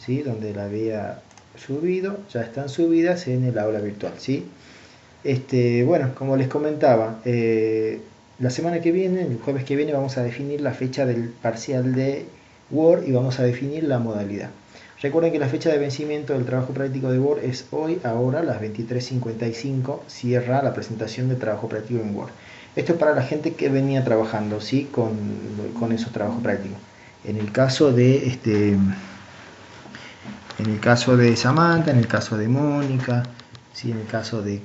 ¿sí? Donde la había subido, ya están subidas en el aula virtual, ¿sí? Bueno, como les comentaba, la semana que viene, el jueves que viene, vamos a definir la fecha del parcial de Word y vamos a definir la modalidad. Recuerden que la fecha de vencimiento del trabajo práctico de Word es hoy, ahora, las 23:55, cierra la presentación de trabajo práctico en Word. Esto es para la gente que venía trabajando, ¿sí? Con esos trabajos prácticos. En el caso de en el caso de Samantha, en el caso de Mónica, ¿sí? En el caso de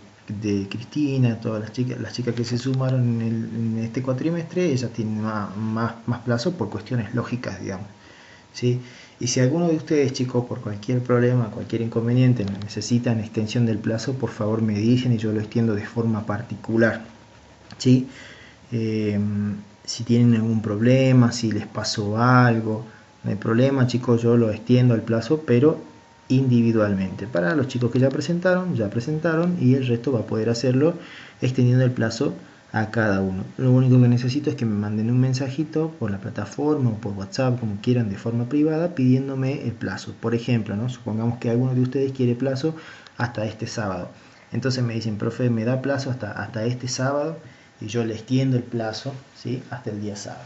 Cristina, todas las chicas que se sumaron en este cuatrimestre, ellas tienen más plazo por cuestiones lógicas, digamos, ¿sí? Y si alguno de ustedes, chicos, por cualquier problema, cualquier inconveniente, necesitan extensión del plazo, por favor me dicen y yo lo extiendo de forma particular, ¿sí? Si tienen algún problema, si les pasó algo, no hay problema, chicos, yo lo extiendo el plazo, pero individualmente. Para los chicos que ya presentaron y el resto va a poder hacerlo extendiendo el plazo a cada uno. Lo único que necesito es que me manden un mensajito por la plataforma o por WhatsApp, como quieran, de forma privada, pidiéndome el plazo. Por ejemplo, ¿no? Supongamos que alguno de ustedes quiere plazo hasta este sábado. Entonces me dicen, profe, me da plazo hasta este sábado, y yo le extiendo el plazo, ¿sí? Hasta el día sábado.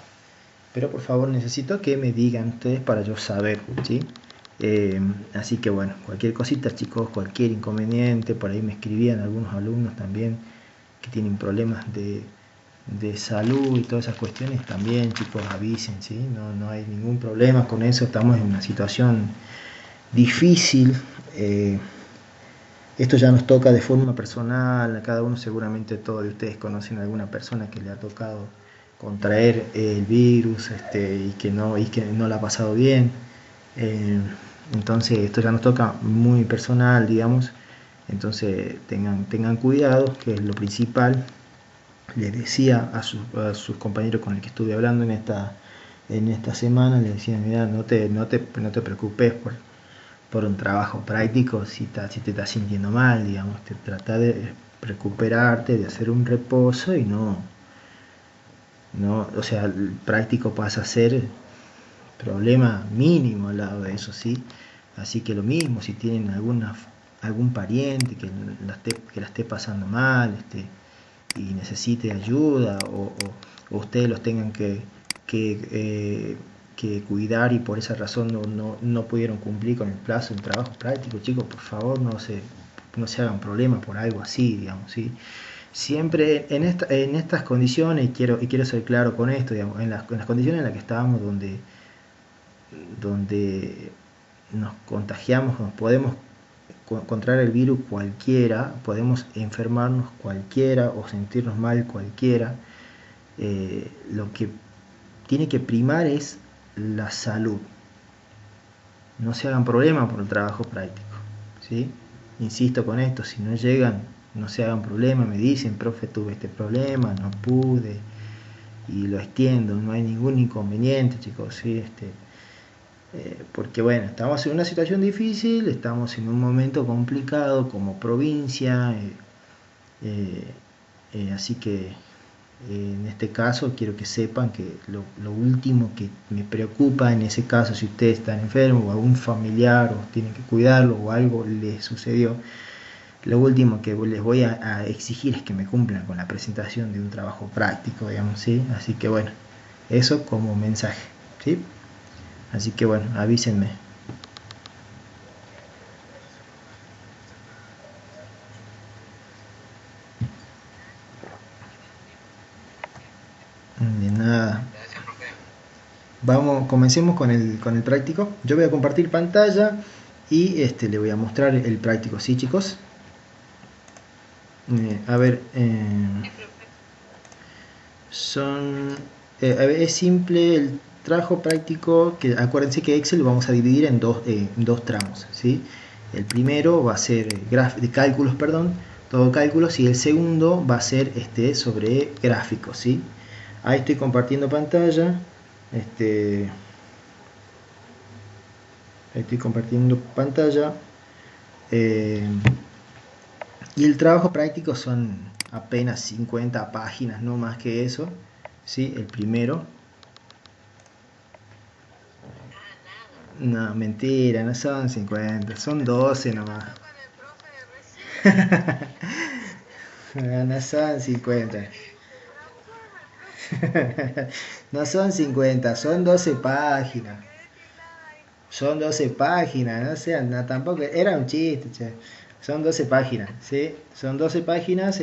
Pero por favor necesito que me digan ustedes para yo saber, ¿sí? Así que bueno, cualquier cosita, chicos, cualquier inconveniente, por ahí me escribían algunos alumnos también que tienen problemas de salud y todas esas cuestiones, también, chicos, avisen, ¿sí? No hay ningún problema con eso, estamos en una situación difícil. Esto ya nos toca de forma personal, a cada uno, seguramente todos de ustedes conocen a alguna persona que le ha tocado contraer el virus, y que no la ha pasado bien. Entonces esto ya nos toca muy personal, digamos. Entonces tengan cuidado, que es lo principal. Les decía a sus compañeros con los que estuve hablando en esta semana, les decía, mira, no te preocupes por un trabajo práctico si te estás sintiendo mal, digamos, trata de recuperarte, de hacer un reposo y o sea, el práctico pasa a ser problema mínimo al lado de eso, ¿sí? Así que lo mismo, si tienen algún pariente que la esté pasando mal, y necesite ayuda, o ustedes los tengan que cuidar y por esa razón no pudieron cumplir con el plazo del trabajo práctico, chicos, por favor no se hagan problemas por algo así, digamos, ¿sí? Siempre en estas condiciones, y quiero ser claro con esto, digamos, en las condiciones en las que estábamos, donde nos contagiamos, nos podemos contraer el virus cualquiera, podemos enfermarnos cualquiera o sentirnos mal cualquiera, lo que tiene que primar es la salud. No se hagan problemas por el trabajo práctico, ¿sí? Insisto con esto, si no llegan, no se hagan problemas, me dicen, profe, tuve este problema, no pude, y lo extiendo, no hay ningún inconveniente, chicos, ¿sí? Porque bueno, estamos en una situación difícil, estamos en un momento complicado como provincia, así que en este caso quiero que sepan que lo último que me preocupa en ese caso, si ustedes están enfermos o algún familiar o tienen que cuidarlo o algo les sucedió, lo último que les voy a exigir es que me cumplan con la presentación de un trabajo práctico, digamos, ¿sí? Así que bueno, eso como mensaje, ¿sí? Así que bueno, avísenme. De nada. Comencemos con el práctico. Yo voy a compartir pantalla y le voy a mostrar el práctico, ¿sí, chicos? A ver, es simple el trabajo práctico, que acuérdense que Excel lo vamos a dividir en dos tramos, ¿sí? El primero va a ser de cálculos, perdón, todo cálculos, y el segundo va a ser sobre gráficos, ¿sí? Ahí estoy compartiendo pantalla. Estoy compartiendo pantalla. Y el trabajo práctico son apenas 50 páginas, no más que eso, ¿sí? El primero. No, mentira, no son 50, son 12 nomás. No son 50. No son 50, son 12 páginas. Son 12 páginas, no sean, no, tampoco, era un chiste, che. Son 12 páginas, ¿sí? Son 12 páginas,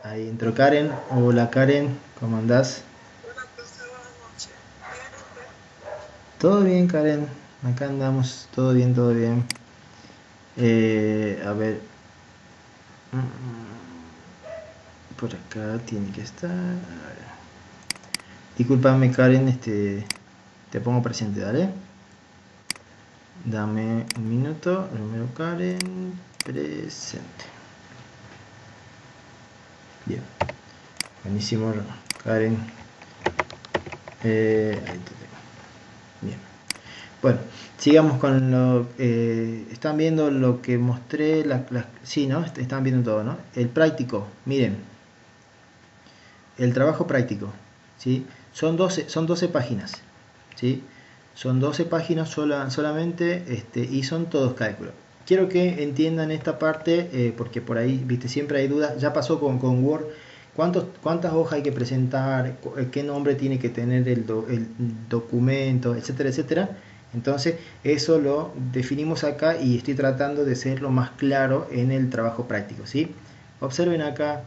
ahí entró Karen. Hola Karen, ¿cómo andás? Todo bien Karen, acá andamos, todo bien, todo bien. A ver, por acá tiene que estar. A ver. Discúlpame Karen, te pongo presente, dale. Dame un minuto, primero Karen, presente. Bien, buenísimo Karen. Ahí te tengo. Bien. Bueno, sigamos con lo... están viendo lo que mostré, sí, ¿no? Están viendo todo, ¿no? El práctico, miren. El trabajo práctico, ¿sí? Son 12 páginas, ¿sí? Son 12 páginas solamente y son todos cálculos. Quiero que entiendan esta parte porque por ahí, viste, siempre hay dudas. Ya pasó con Word. ¿Cuántas hojas hay que presentar? ¿Qué nombre tiene que tener el documento? Etcétera, etcétera. Entonces, eso lo definimos acá y estoy tratando de ser lo más claro en el trabajo práctico, ¿sí? Observen acá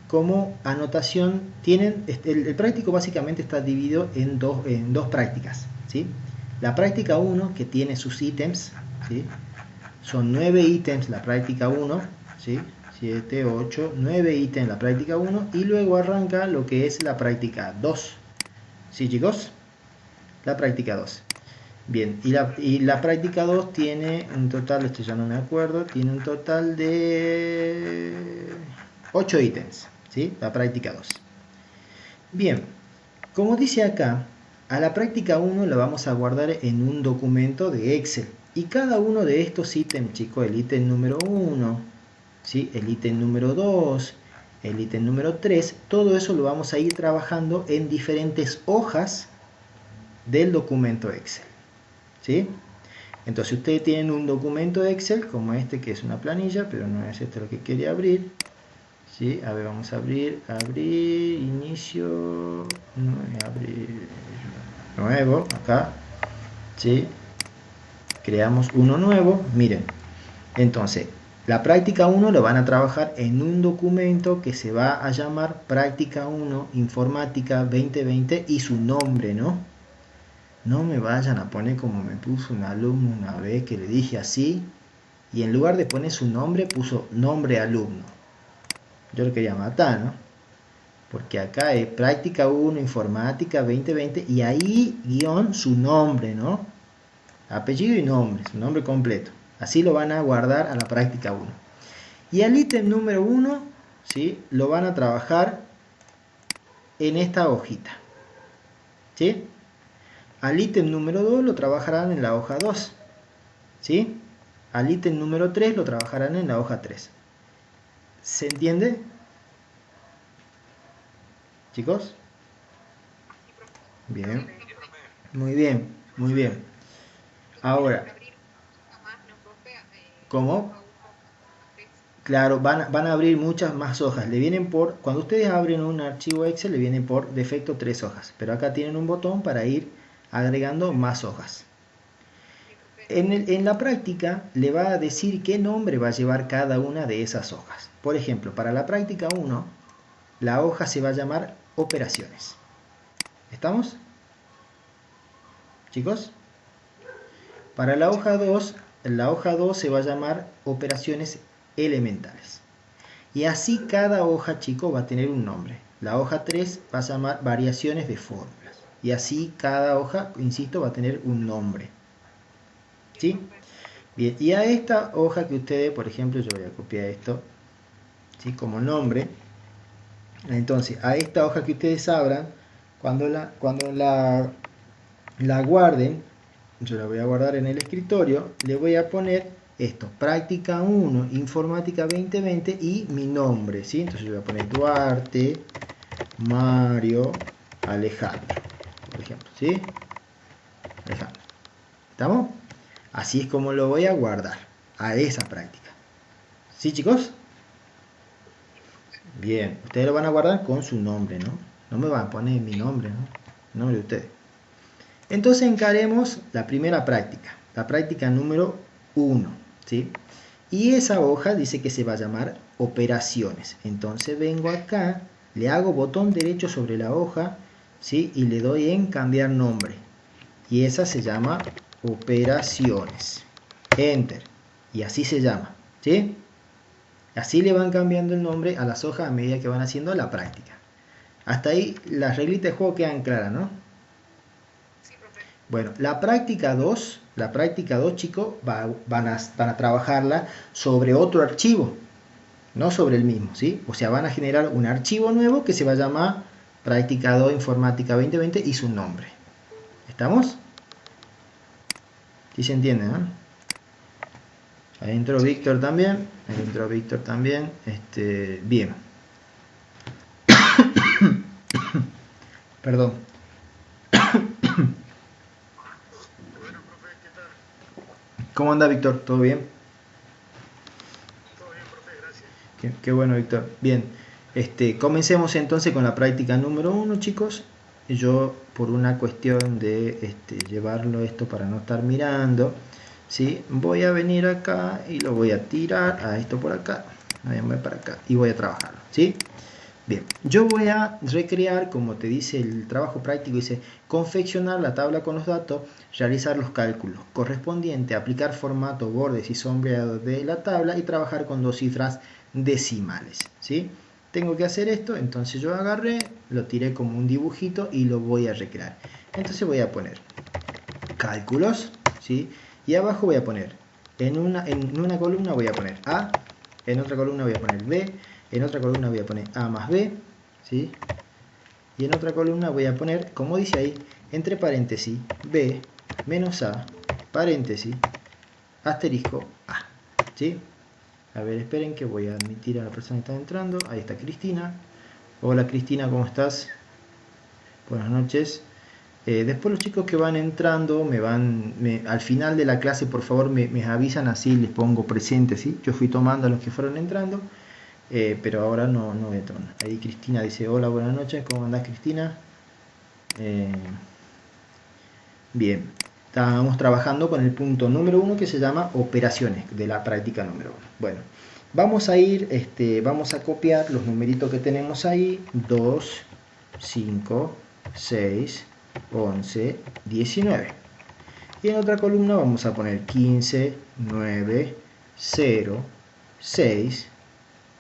como anotación tienen, el práctico básicamente está dividido en dos prácticas, ¿sí? La práctica 1 que tiene sus ítems, ¿sí? Son 9 ítems la práctica 1, ¿sí? 7, 8, 9 ítems la práctica 1 y luego arranca lo que es la práctica 2, ¿sí chicos? La práctica 2. Bien, y la práctica 2 tiene un total, esto ya no me acuerdo, tiene un total de 8 ítems, ¿sí? La práctica 2. Bien, como dice acá, a la práctica 1 la vamos a guardar en un documento de Excel. Y cada uno de estos ítems, chicos, el ítem número 1, ¿sí? El ítem número 2, el ítem número 3, todo eso lo vamos a ir trabajando en diferentes hojas del documento Excel, ¿sí? Entonces ustedes tienen un documento Excel como este que es una planilla, pero no es este lo que quería abrir, ¿sí? A ver, vamos a abrir, inicio, abrir nuevo, acá, ¿sí? Creamos uno nuevo, miren. Entonces, la práctica 1 lo van a trabajar en un documento que se va a llamar práctica 1 informática 2020 y su nombre, ¿no? No me vayan a poner como me puso un alumno una vez que le dije así y en lugar de poner su nombre puso nombre alumno. Yo lo quería matar, ¿no? Porque acá es práctica 1 informática 2020 y ahí guión su nombre, ¿no? Apellido y nombre, su nombre completo. Así lo van a guardar a la práctica 1. Y al ítem número 1, ¿sí? Lo van a trabajar en esta hojita, ¿sí? Al ítem número 2 lo trabajarán en la hoja 2, ¿sí? Al ítem número 3 lo trabajarán en la hoja 3. ¿Se entiende? ¿Chicos? Bien. Muy bien, muy bien. Ahora, ¿cómo? Claro, van a abrir muchas más hojas. Le vienen por, cuando ustedes abren un archivo Excel, le vienen por defecto 3 hojas. Pero acá tienen un botón para ir agregando más hojas. En la práctica le va a decir qué nombre va a llevar cada una de esas hojas. Por ejemplo, para la práctica 1, la hoja se va a llamar operaciones. ¿Estamos? ¿Chicos? Para la hoja 2 se va a llamar operaciones elementales. Y así cada hoja, chicos, va a tener un nombre. La hoja 3 va a llamar variaciones de fórmulas. Y así cada hoja, insisto, va a tener un nombre. ¿Sí? Bien, y a esta hoja que ustedes, por ejemplo, yo voy a copiar esto, ¿sí? Como nombre. Entonces, a esta hoja que ustedes abran, cuando la guarden, yo la voy a guardar en el escritorio, le voy a poner esto, práctica 1, informática 2020 y mi nombre, ¿sí? Entonces yo voy a poner Duarte, Mario, Alejandro. por ejemplo, ¿sí? Alejandro. ¿Estamos? Así es como lo voy a guardar a esa práctica. ¿Sí, chicos? Bien, ustedes lo van a guardar con su nombre, ¿no? No me van a poner mi nombre, ¿no? El nombre de ustedes. Entonces encaremos la primera práctica, la práctica número 1, ¿sí? Y esa hoja dice que se va a llamar operaciones. Entonces vengo acá, le hago botón derecho sobre la hoja, ¿sí? Y le doy en cambiar nombre. Y esa se llama operaciones. Enter. Y así se llama, ¿sí? Así le van cambiando el nombre a las hojas a medida que van haciendo la práctica. Hasta ahí las reglitas de juego quedan claras, ¿no? Bueno, la práctica 2, chicos, van a trabajarla sobre otro archivo, no sobre el mismo, ¿sí? O sea, van a generar un archivo nuevo que se va a llamar práctica 2 informática 2020 y su nombre. ¿Estamos? ¿Sí se entiende, no? Ahí entró Víctor también. Bien. Perdón. ¿Cómo anda, Víctor? ¿Todo bien? Todo bien, profe, gracias. Qué bueno, Víctor. Bien. Comencemos entonces con la práctica número 1, chicos. Yo, por una cuestión de llevarlo esto para no estar mirando, ¿sí? Voy a venir acá y lo voy a tirar a esto por acá. Voy para acá y voy a trabajarlo, ¿sí? Bien, yo voy a recrear, como te dice el trabajo práctico, dice confeccionar la tabla con los datos, realizar los cálculos correspondientes, aplicar formato, bordes y sombreado de la tabla y trabajar con 2 cifras decimales, ¿sí? Tengo que hacer esto, entonces yo agarré, lo tiré como un dibujito y lo voy a recrear. Entonces voy a poner cálculos, ¿sí? Y abajo voy a poner, en una columna voy a poner A, en otra columna voy a poner B, en otra columna voy a poner A más B, ¿sí? Y en otra columna voy a poner, como dice ahí, entre paréntesis, B menos A, paréntesis, asterisco A, ¿sí? A ver, esperen que voy a admitir a la persona que está entrando. Ahí está Cristina. Hola Cristina, ¿cómo estás? Buenas noches. Después los chicos que van entrando, al final de la clase, por favor, me avisan, así les pongo presente, ¿sí? Yo fui tomando a los que fueron entrando. Pero ahora no voy a tomar. Ahí Cristina dice, hola, buenas noches, ¿cómo andás, Cristina? Bien, estábamos trabajando con el punto número 1 que se llama operaciones de la práctica número 1. Bueno, vamos a ir, vamos a copiar los numeritos que tenemos ahí, 2, 5, 6, 11, 19. Y en otra columna vamos a poner 15, 9, 0, 6,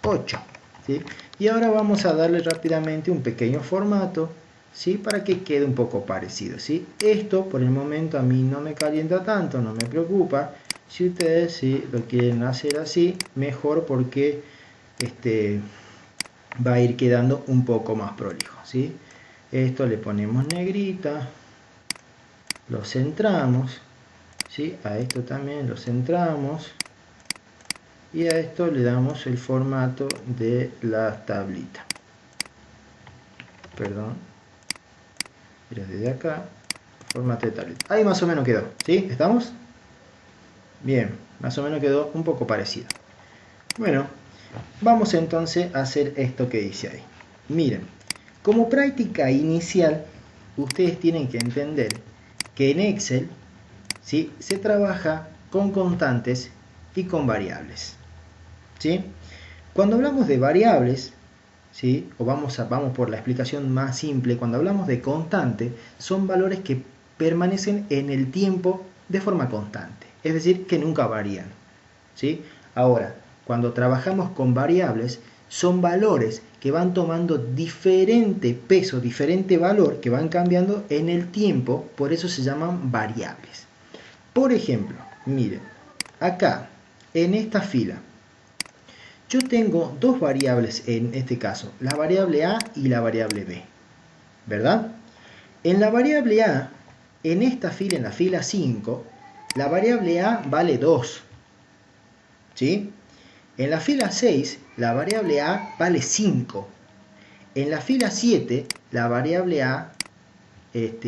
8, ¿sí? Y ahora vamos a darle rápidamente un pequeño formato, ¿sí? Para que quede un poco parecido, ¿sí? Esto por el momento a mí no me calienta tanto, no me preocupa. Si ustedes sí lo quieren hacer así, mejor, porque va a ir quedando un poco más prolijo, ¿sí? Esto le ponemos negrita, lo centramos, ¿sí? A esto también lo centramos. Y a esto le damos el formato de la tablita. Perdón. Mira, desde acá, formato de tablita. Ahí más o menos quedó, ¿sí? ¿Estamos? Bien, más o menos quedó un poco parecido. Bueno, vamos entonces a hacer esto que dice ahí. Miren, como práctica inicial, ustedes tienen que entender que en Excel, ¿sí?, se trabaja con constantes y con variables, ¿sí? Cuando hablamos de variables, ¿sí?, o vamos por la explicación más simple, cuando hablamos de constante, son valores que permanecen en el tiempo de forma constante, es decir, que nunca varían, ¿sí? Ahora, cuando trabajamos con variables, son valores que van tomando diferente peso, diferente valor, que van cambiando en el tiempo, por eso se llaman variables. Por ejemplo, miren, acá, en esta fila, yo tengo dos variables en este caso, la variable A y la variable B, ¿verdad? En la variable A, en esta fila, en la fila 5, la variable A vale 2, ¿sí? En la fila 6, la variable A vale 5. En la fila 7, la variable A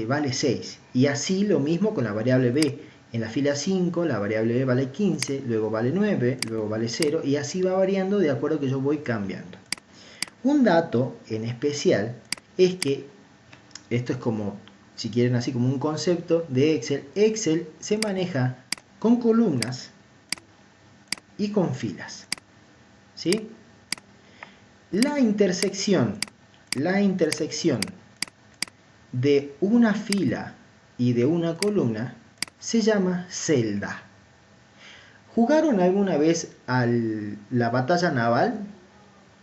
vale 6. Y así lo mismo con la variable b. En la fila 5 la variable b vale 15, luego vale 9, luego vale 0 y así va variando de acuerdo que yo voy cambiando. Un dato en especial es que esto es como, si quieren así como un concepto de Excel. Excel se maneja con columnas y con filas, ¿sí? La intersección de una fila y de una columna se llama celda. ¿Jugaron alguna vez a la batalla naval?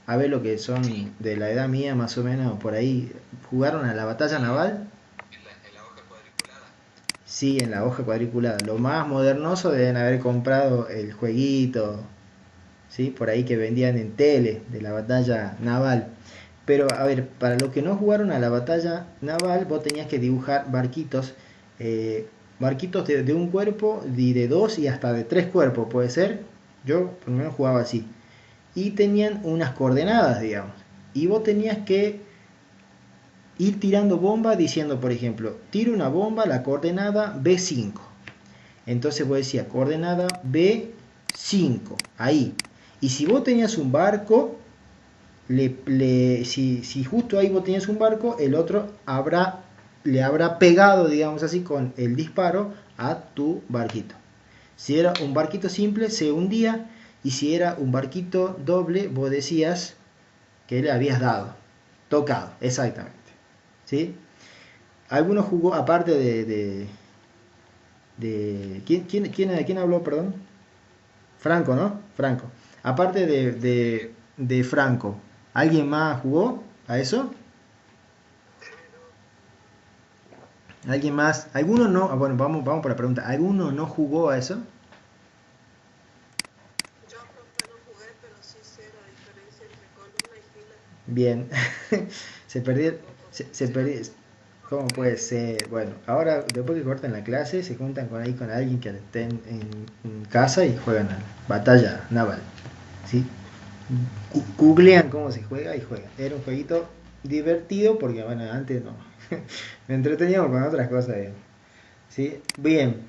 A ver lo que son de la edad mía más o menos por ahí. ¿Jugaron a la batalla naval? En la hoja cuadriculada. Sí, en la hoja cuadriculada. Lo más modernoso deben haber comprado el jueguito, ¿sí? Por ahí que vendían en tele de la batalla naval. Pero a ver, para los que no jugaron a la batalla naval, vos tenías que dibujar barquitos, barquitos de un cuerpo y de dos y hasta de tres cuerpos, puede ser. Yo por lo menos jugaba así. Y tenían unas coordenadas, digamos. Y vos tenías que ir tirando bombas diciendo, por ejemplo, tiro una bomba, la coordenada B5. Entonces vos decías, coordenada B5, ahí. Y si vos tenías un barco, si justo ahí vos tenías un barco, el otro le habrá pegado, digamos así, con el disparo a tu barquito. Si era un barquito simple, se hundía. Y si era un barquito doble, vos decías que le habías dado. Tocado, exactamente. ¿Sí? Algunos jugó, aparte ¿quién habló, perdón? Franco, ¿no? Franco. Aparte de Franco, ¿alguien más jugó a eso? ¿Alguien más? ¿Alguno no? Bueno, vamos por la pregunta. ¿Alguno no jugó a eso? Yo, profe, no jugué, pero sí sé la diferencia entre columna y fila. Bien. se perdió. Se Se me perdió. hace ¿Cómo puede ser? Bueno, ahora después que cortan la clase se juntan con alguien que estén en casa y juegan a batalla naval. ¿Sí? Googlean cómo se juega y juegan. Era un jueguito divertido porque, bueno, antes no. Me entreteníamos con otras cosas. ¿Sí? Bien,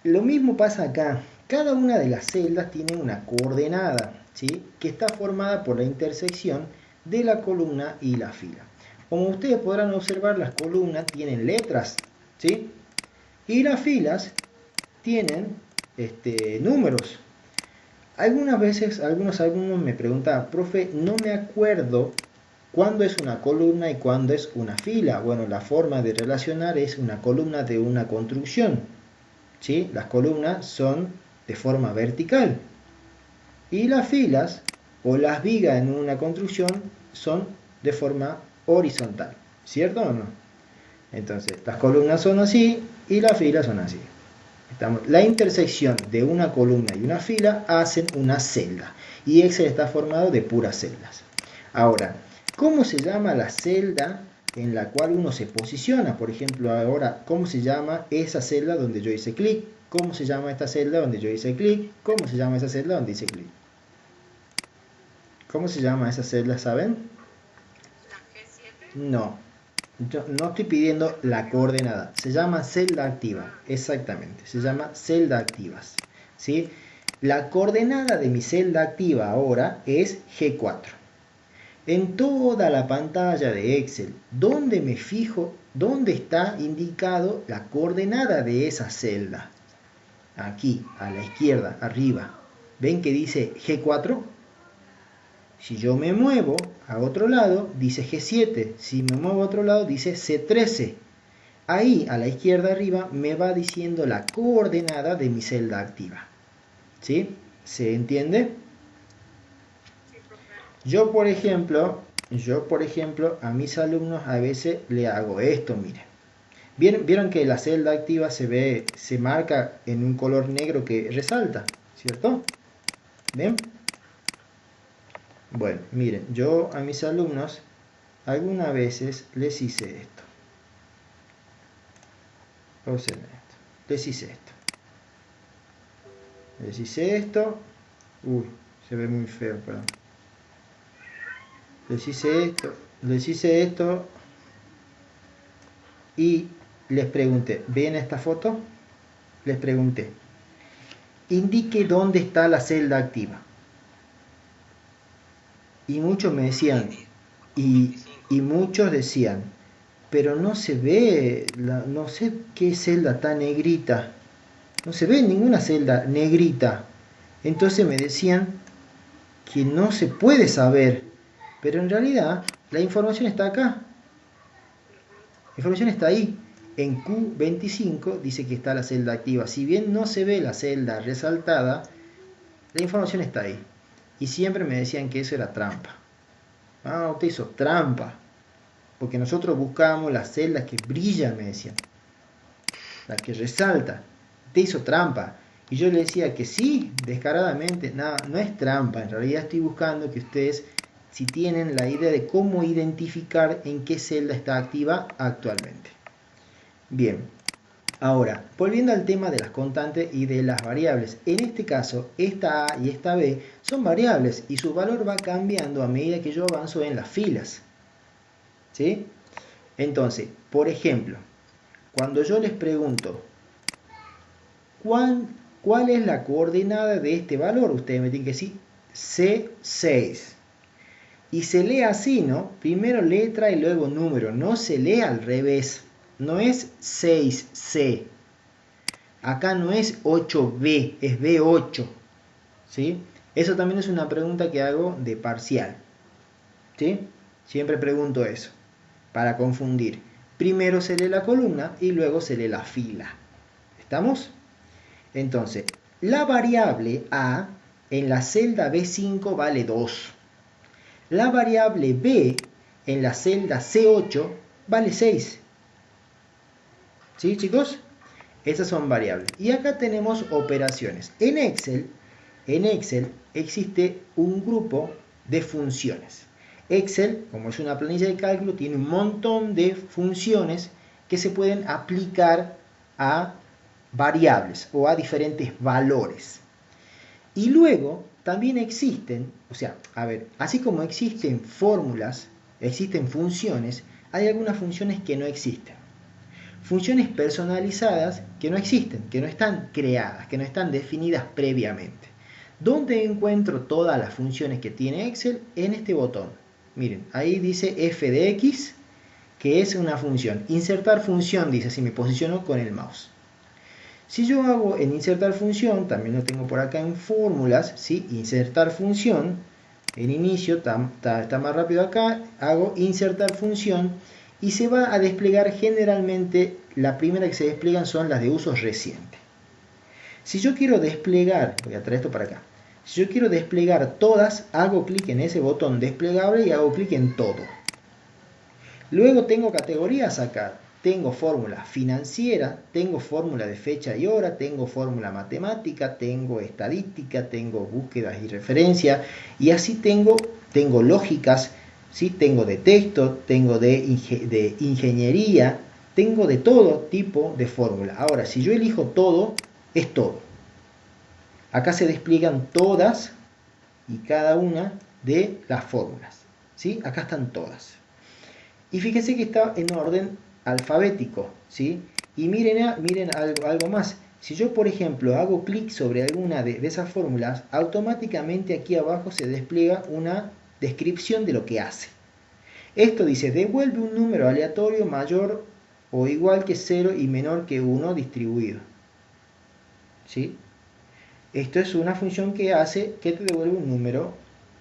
lo mismo pasa acá. Cada una de las celdas tiene una coordenada, ¿sí? Que está formada por la intersección de la columna y la fila. Como ustedes podrán observar, las columnas tienen letras, ¿sí? Y las filas tienen números. Algunas veces algunos alumnos me preguntan, profe, no me acuerdo cuándo es una columna y cuándo es una fila. Bueno, la forma de relacionar es una columna de una construcción, ¿sí? Las columnas son de forma vertical y las filas o las vigas en una construcción son de forma horizontal, ¿cierto o no? Entonces, las columnas son así y las filas son así. La intersección de una columna y una fila hacen una celda y Excel está formado de puras celdas. Ahora, ¿cómo se llama la celda en la cual uno se posiciona? Por ejemplo, ahora, ¿cómo se llama esa celda donde yo hice clic? ¿Cómo se llama esta celda donde yo hice clic? ¿Cómo se llama esa celda donde hice clic? ¿Cómo se llama esa celda, saben? la G7. No, yo no estoy pidiendo la coordenada, se llama celda activa, exactamente, se llama celda activas, ¿sí? La coordenada de mi celda activa ahora es G4. En toda la pantalla de Excel, ¿dónde me fijo? ¿Dónde está indicado la coordenada de esa celda? Aquí, a la izquierda, arriba. ¿Ven que dice G4? Si yo me muevo a otro lado, dice G7. Si me muevo a otro lado, dice C13. Ahí, a la izquierda arriba, me va diciendo la coordenada de mi celda activa. ¿Sí? ¿Se entiende? Sí, profe. Yo por ejemplo, a mis alumnos a veces le hago esto, miren. ¿Vieron que la celda activa se marca en un color negro que resalta? ¿Cierto? ¿Ven? Bueno, miren, yo a mis alumnos algunas veces les hice esto. Observen esto. Les hice esto. Les hice esto. Uy, se ve muy feo, perdón. Les hice esto. Les hice esto. y les pregunté, ¿ven esta foto? Les pregunté, indique dónde está la celda activa. Y muchos me decían, y muchos decían, pero no se ve, no sé qué celda está negrita, no se ve ninguna celda negrita. Entonces me decían que no se puede saber, pero en realidad la información está acá, la información está ahí. En Q25 dice que está la celda activa. Si bien no se ve la celda resaltada, la información está ahí. Y siempre me decían que eso era trampa. Ah, usted hizo trampa. Porque nosotros buscábamos las celdas que brillan, me decían. La que resalta. Usted hizo trampa. Y yo le decía que sí, descaradamente. No, no es trampa. En realidad estoy buscando que ustedes, si tienen la idea de cómo identificar en qué celda está activa actualmente. Bien. Ahora, volviendo al tema de las constantes y de las variables. En este caso, esta A y esta B son variables y su valor va cambiando a medida que yo avanzo en las filas. ¿Sí? Entonces, por ejemplo, cuando yo les pregunto ¿cuál es la coordenada de este valor? Ustedes me tienen que decir C6. Y se lee así, ¿no? Primero letra y luego número. No se lee al revés. No es 6C. Acá no es 8B, es B8. ¿Sí? Eso también es una pregunta que hago de parcial. ¿Sí? Siempre pregunto eso, para confundir. Primero se lee la columna y luego se lee la fila. ¿Estamos? Entonces, la variable A en la celda B5 vale 2. La variable B en la celda C8 vale 6. ¿Sí, chicos? Esas son variables. Y acá tenemos operaciones. En Excel existe un grupo de funciones. Excel, como es una planilla de cálculo, tiene un montón de funciones que se pueden aplicar a variables o a diferentes valores. Y luego también existen, o sea, a ver, así como existen fórmulas, existen funciones, hay algunas funciones que no existen. Funciones personalizadas que no existen, que no están creadas, que no están definidas previamente. ¿Dónde encuentro todas las funciones que tiene Excel? En este botón. Miren, ahí dice f de x, que es una función. Insertar función, dice, si me posiciono con el mouse. Si yo hago en insertar función, también lo tengo por acá en fórmulas, ¿sí? Insertar función, en inicio, está más rápido acá, hago insertar función y se va a desplegar generalmente, la primera que se despliegan son las de uso reciente. Si yo quiero desplegar, voy a traer esto para acá, si yo quiero desplegar todas, hago clic en ese botón desplegable y hago clic en todo. Luego tengo categorías acá. Tengo fórmula financiera, tengo fórmula de fecha y hora, tengo fórmula matemática, tengo estadística, tengo búsquedas y referencias. Y así tengo lógicas, ¿sí? Tengo de texto, tengo de ingeniería, tengo de todo tipo de fórmula. Ahora, si yo elijo todo, es todo. Acá se despliegan todas y cada una de las fórmulas, ¿sí? Acá están todas. Y fíjense que está en orden alfabético, ¿sí? Y miren algo más. Si yo, por ejemplo, hago clic sobre alguna de esas fórmulas, automáticamente aquí abajo se despliega una descripción de lo que hace. Esto dice, devuelve un número aleatorio mayor o igual que 0 y menor que 1 distribuido. ¿Sí? Esto es una función que hace que te devuelve un número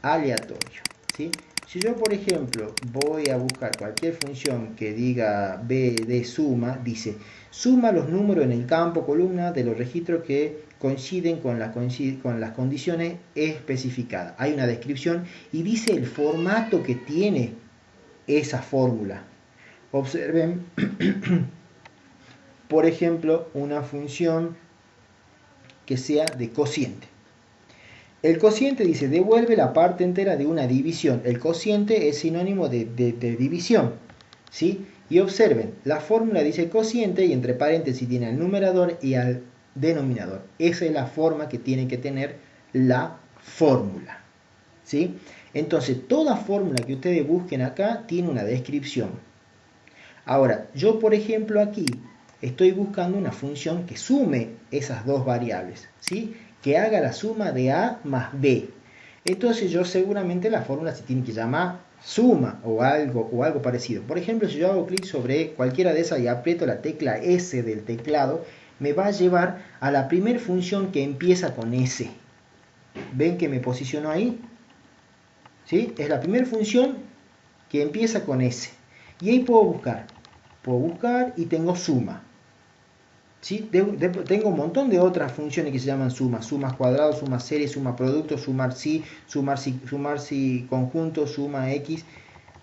aleatorio. ¿Sí? Si yo, por ejemplo, voy a buscar cualquier función que diga b de suma, dice, suma los números en el campo columna de los registros que coinciden con las condiciones especificadas. Hay una descripción y dice el formato que tiene esa fórmula. Observen, por ejemplo, una función que sea de cociente. El cociente dice, devuelve la parte entera de una división. El cociente es sinónimo de división, ¿sí? Y observen, la fórmula dice cociente y entre paréntesis tiene al numerador y al denominador. Esa es la forma que tiene que tener la fórmula, ¿sí? Entonces, toda fórmula que ustedes busquen acá tiene una descripción. Ahora, yo por ejemplo aquí estoy buscando una función que sume esas dos variables, ¿sí? Que haga la suma de A más B. Entonces yo seguramente la fórmula se tiene que llamar suma o algo parecido. Por ejemplo, si yo hago clic sobre cualquiera de esas y aprieto la tecla S del teclado, me va a llevar a la primera función que empieza con S. ¿Ven que me posiciono ahí? ¿Sí? Es la primera función que empieza con S. Y ahí puedo buscar. Puedo buscar y tengo suma. ¿Sí? Tengo un montón de otras funciones que se llaman suma. Sumas cuadrados, suma serie, suma producto, sumar si conjunto, suma X.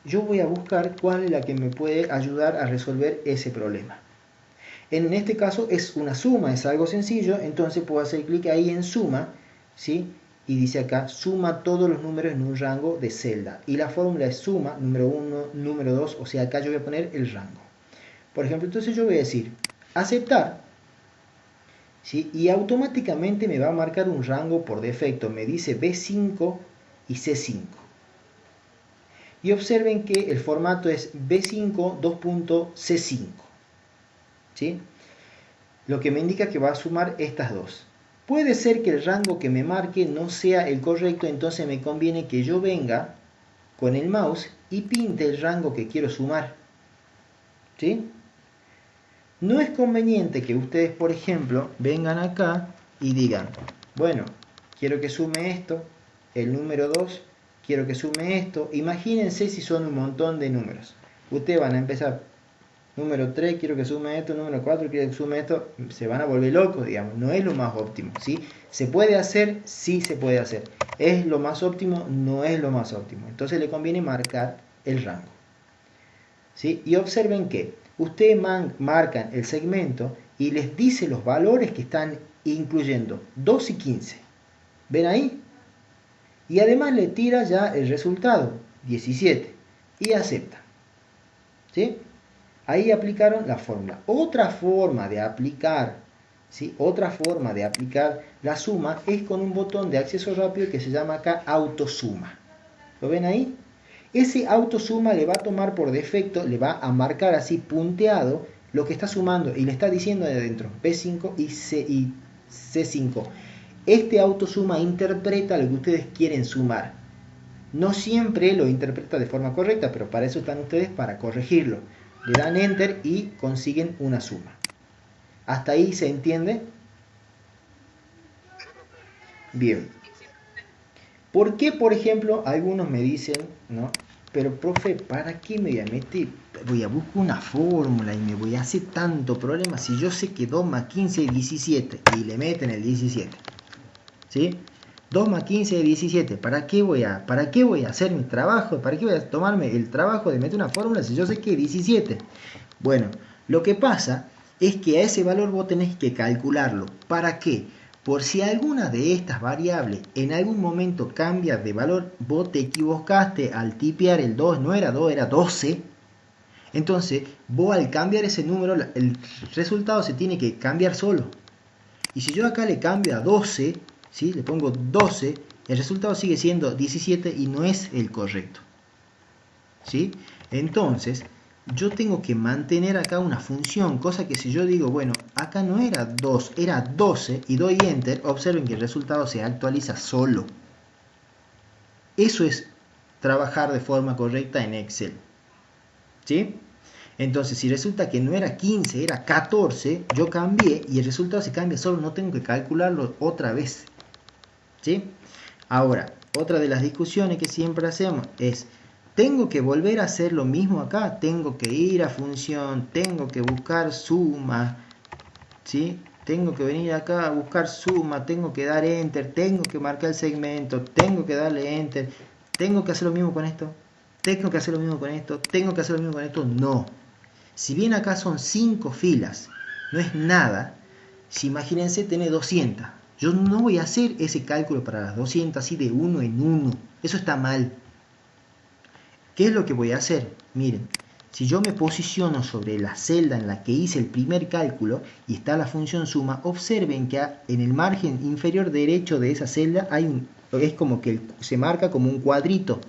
Yo voy a buscar cuál es la que me puede ayudar a resolver ese problema. En este caso es una suma, es algo sencillo, entonces puedo hacer clic ahí en suma, ¿sí? Y dice acá, suma todos los números en un rango de celda. Y la fórmula es suma, número 1, número 2, o sea, acá yo voy a poner el rango. Por ejemplo, entonces yo voy a decir, aceptar, ¿sí? Y automáticamente me va a marcar un rango por defecto, me dice B5 y C5. Y observen que el formato es B5, 2.C5. ¿Sí? Lo que me indica que va a sumar estas dos. Puede ser que el rango que me marque no sea el correcto, entonces me conviene que yo venga con el mouse y pinte el rango que quiero sumar. ¿Sí? No es conveniente que ustedes, por ejemplo, vengan acá y digan, bueno, quiero que sume esto, el número 2, quiero que sume esto. Imagínense si son un montón de números. Ustedes van a empezar, número 3, quiero que sume esto, número 4, quiero que sume esto. Se van a volver locos, digamos. No es lo más óptimo, ¿sí? ¿Se puede hacer? Sí se puede hacer. ¿Es lo más óptimo? No es lo más óptimo. Entonces le conviene marcar el rango. ¿Sí? Y observen que ustedes marcan el segmento y les dice los valores que están incluyendo 2 y 15. ¿Ven ahí? Y además le tira ya el resultado, 17. Y acepta. ¿Sí? Ahí aplicaron la fórmula. Otra forma de aplicar, ¿sí? Otra forma de aplicar la suma es con un botón de acceso rápido que se llama acá autosuma. ¿Lo ven ahí? Ese autosuma le va a tomar por defecto, le va a marcar así punteado lo que está sumando y le está diciendo de adentro B5 y C5. Este autosuma interpreta lo que ustedes quieren sumar. No siempre lo interpreta de forma correcta, pero para eso están ustedes, para corregirlo. Le dan enter y consiguen una suma. ¿Hasta ahí se entiende? Bien. ¿Por qué, por ejemplo, algunos me dicen, ¿no? Pero, profe, ¿para qué me voy a meter? Voy a buscar una fórmula y me voy a hacer tanto problema si yo sé que 2 más 15 es 17 y le meten el 17. ¿Sí? 2 más 15 es 17. ¿Para qué voy a hacer mi trabajo? ¿Para qué voy a tomarme el trabajo de meter una fórmula si yo sé que es 17? Bueno, lo que pasa es que a ese valor vos tenés que calcularlo. ¿Para qué? Por si alguna de estas variables en algún momento cambia de valor, vos te equivocaste al tipear el 2, no era 2, era 12. Entonces, vos al cambiar ese número, el resultado se tiene que cambiar solo. Y si yo acá le cambio a 12, ¿sí? Le pongo 12, el resultado sigue siendo 17 y no es el correcto. ¿Sí? Entonces, yo tengo que mantener acá una función, cosa que si yo digo, bueno, acá no era 2, era 12 y doy enter, observen que el resultado se actualiza solo. Eso es trabajar de forma correcta en Excel. ¿Sí? Entonces, si resulta que no era 15, era 14, yo cambié y el resultado se cambia solo, no tengo que calcularlo otra vez. ¿Sí? Ahora, otra de las discusiones que siempre hacemos es, tengo que volver a hacer lo mismo acá, tengo que ir a función, tengo que buscar suma, ¿sí? Tengo que venir acá a buscar suma, tengo que dar enter, tengo que marcar el segmento, tengo que darle enter, tengo que hacer lo mismo con esto, tengo que hacer lo mismo con esto, tengo que hacer lo mismo con esto. No. Si bien acá son 5 filas, no es nada, si imagínense tener 200. Yo no voy a hacer ese cálculo para las 200 así de uno en uno. Eso está mal. ¿Qué es lo que voy a hacer? Miren, si yo me posiciono sobre la celda en la que hice el primer cálculo y está la función suma, observen que en el margen inferior derecho de esa celda hay es como que se marca como un cuadrito,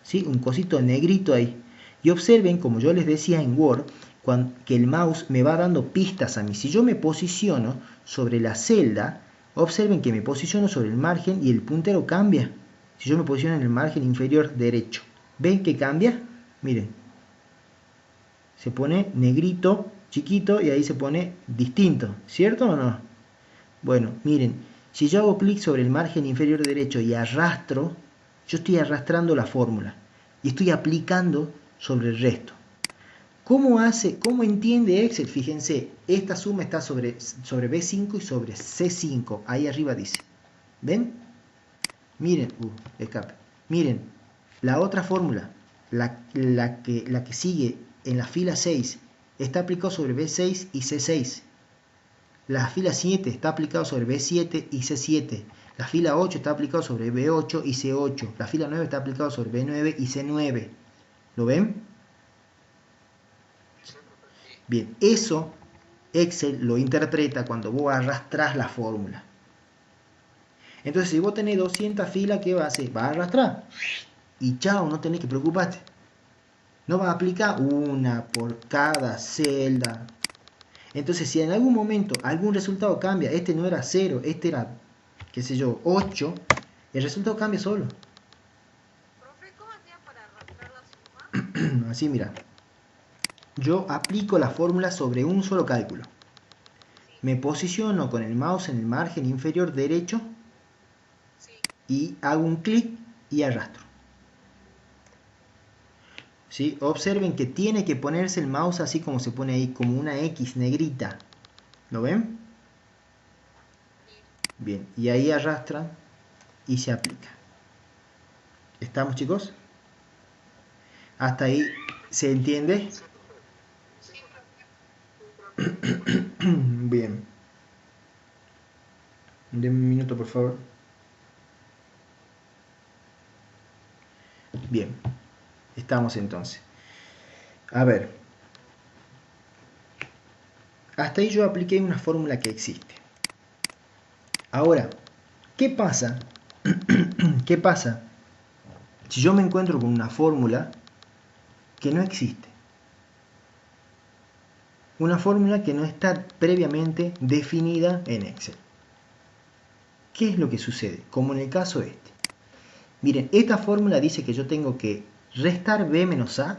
¿sí? Un cosito negrito ahí. Y observen, como yo les decía en Word, que el mouse me va dando pistas a mí. Si yo me posiciono sobre la celda, observen que me posiciono sobre el margen y el puntero cambia. Si yo me posiciono en el margen inferior derecho, ¿ven que cambia? Miren, se pone negrito, chiquito, y ahí se pone distinto, ¿cierto o no? Bueno, miren, si yo hago clic sobre el margen inferior derecho y arrastro, yo estoy arrastrando la fórmula y estoy aplicando sobre el resto. ¿Cómo entiende Excel? Fíjense, esta suma está sobre B5 y sobre C5. Ahí arriba dice. ¿Ven? Miren, escape. Miren, la otra fórmula, la que sigue en la fila 6, está aplicado sobre B6 y C6. La fila 7 está aplicado sobre B7 y C7. La fila 8 está aplicado sobre B8 y C8. La fila 9 está aplicado sobre B9 y C9. ¿Lo ven? Bien, eso Excel lo interpreta cuando vos arrastrás la fórmula. Entonces, si vos tenés 200 filas, ¿qué va a hacer? Va a arrastrar. Y chao, no tenés que preocuparte. No va a aplicar una por cada celda. Entonces, si en algún momento algún resultado cambia, este no era 0, este era, qué sé yo, 8, el resultado cambia solo. Profe, ¿cómo hacía para arrastrar la suma? Así, mira. Yo aplico la fórmula sobre un solo cálculo. Me posiciono con el mouse en el margen inferior derecho y hago un clic y arrastro. ¿Sí? Observen que tiene que ponerse el mouse así como se pone ahí, como una X negrita. ¿Lo ven? Bien, y ahí arrastra y se aplica. ¿Estamos, chicos? ¿Hasta ahí se entiende? Bien. Denme un minuto, por favor. Bien. Estamos entonces. A ver. Hasta ahí yo apliqué una fórmula que existe. Ahora, ¿qué pasa? ¿Qué pasa si yo me encuentro con una fórmula que no existe? Una fórmula que no está previamente definida en Excel. ¿Qué es lo que sucede? Como en el caso este. Miren, esta fórmula dice que yo tengo que restar B menos A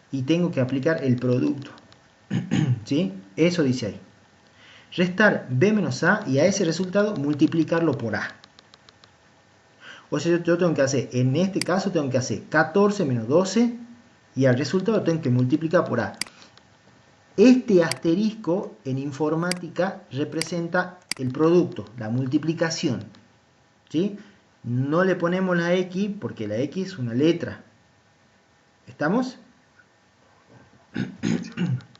y tengo que aplicar el producto. ¿Sí? Eso dice ahí. Restar B menos A y a ese resultado multiplicarlo por A. O sea, yo tengo que hacer, en este caso tengo que hacer 14 menos 12 y al resultado tengo que multiplicar por A. Este asterisco en informática representa el producto, la multiplicación. ¿Sí? No le ponemos la X porque la X es una letra. ¿Estamos?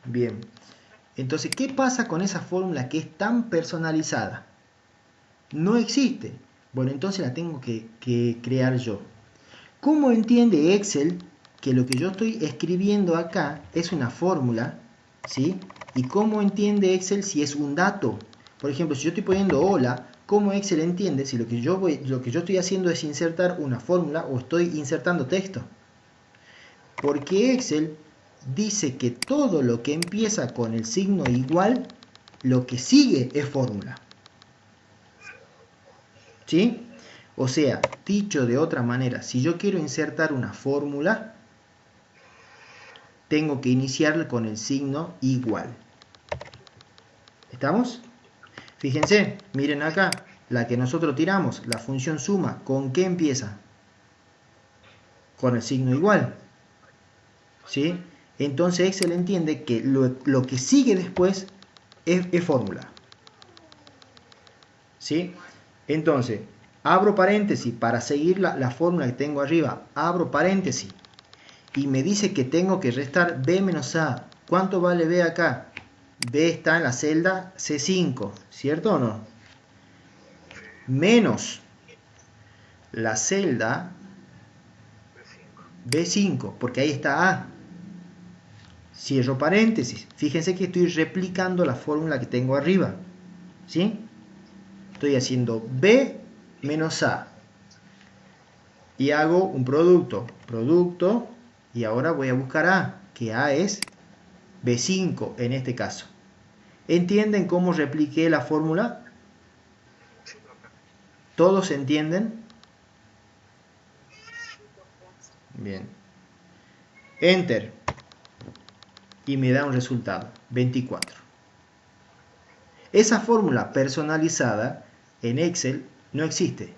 Bien. Entonces, ¿qué pasa con esa fórmula que es tan personalizada? No existe. Bueno, entonces la tengo que crear yo. ¿Cómo entiende Excel que lo que yo estoy escribiendo acá es una fórmula? ¿Sí? ¿Y cómo entiende Excel si es un dato? Por ejemplo, si yo estoy poniendo hola, ¿cómo Excel entiende si lo que yo estoy haciendo es insertar una fórmula o estoy insertando texto? Porque Excel dice que todo lo que empieza con el signo igual, lo que sigue es fórmula. ¿Sí? O sea, dicho de otra manera, si yo quiero insertar una fórmula, tengo que iniciarla con el signo igual. ¿Estamos? Fíjense, miren acá, la que nosotros tiramos, la función suma, ¿con qué empieza? Con el signo igual. ¿Sí? Entonces Excel entiende que lo que sigue después es fórmula. ¿Sí? Entonces, abro paréntesis para seguir la fórmula que tengo arriba. Abro paréntesis. Y me dice que tengo que restar B menos A. ¿Cuánto vale B acá? B está en la celda C5, ¿cierto o no? Menos la celda B5, porque ahí está A. Cierro paréntesis. Fíjense que estoy replicando la fórmula que tengo arriba. ¿Sí? Estoy haciendo B menos A. Y hago un producto. Producto. Y ahora voy a buscar A. Que A es B5 en este caso. ¿Entienden cómo repliqué la fórmula? ¿Todos entienden? Bien. Enter. Y me da un resultado, 24. Esa fórmula personalizada en Excel no existe.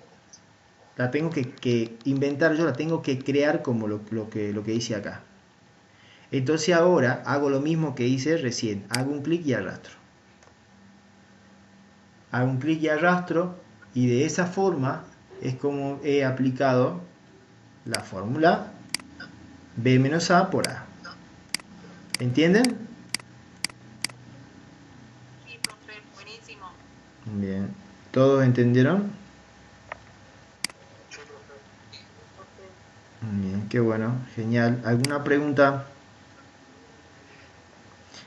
La tengo que inventar yo, la tengo que crear como lo que hice acá. Entonces ahora hago lo mismo que hice recién. Hago un clic y arrastro. Hago un clic y arrastro y de esa forma es como he aplicado la fórmula B menos A por A. ¿Entienden? Sí, profe, buenísimo. Bien. ¿Todos entendieron? Bien, qué bueno, genial. ¿Alguna pregunta?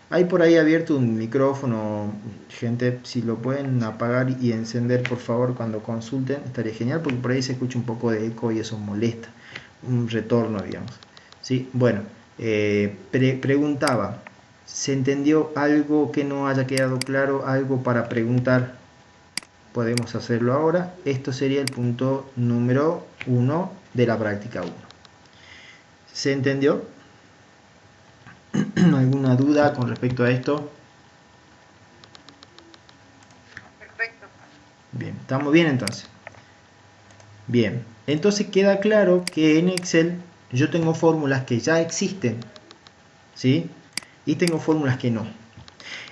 Hay por ahí abierto un micrófono, gente, si lo pueden apagar y encender por favor cuando consulten, estaría genial porque por ahí se escucha un poco de eco y eso molesta, un retorno, digamos. Sí, bueno, preguntaba, ¿se entendió algo que no haya quedado claro? ¿Algo para preguntar? Podemos hacerlo ahora. Esto sería el punto número 1 de la práctica 1. ¿Se entendió? ¿Alguna duda con respecto a esto? Perfecto. Bien, ¿estamos bien entonces? Bien, entonces queda claro que en Excel yo tengo fórmulas que ya existen, ¿sí? Y tengo fórmulas que no.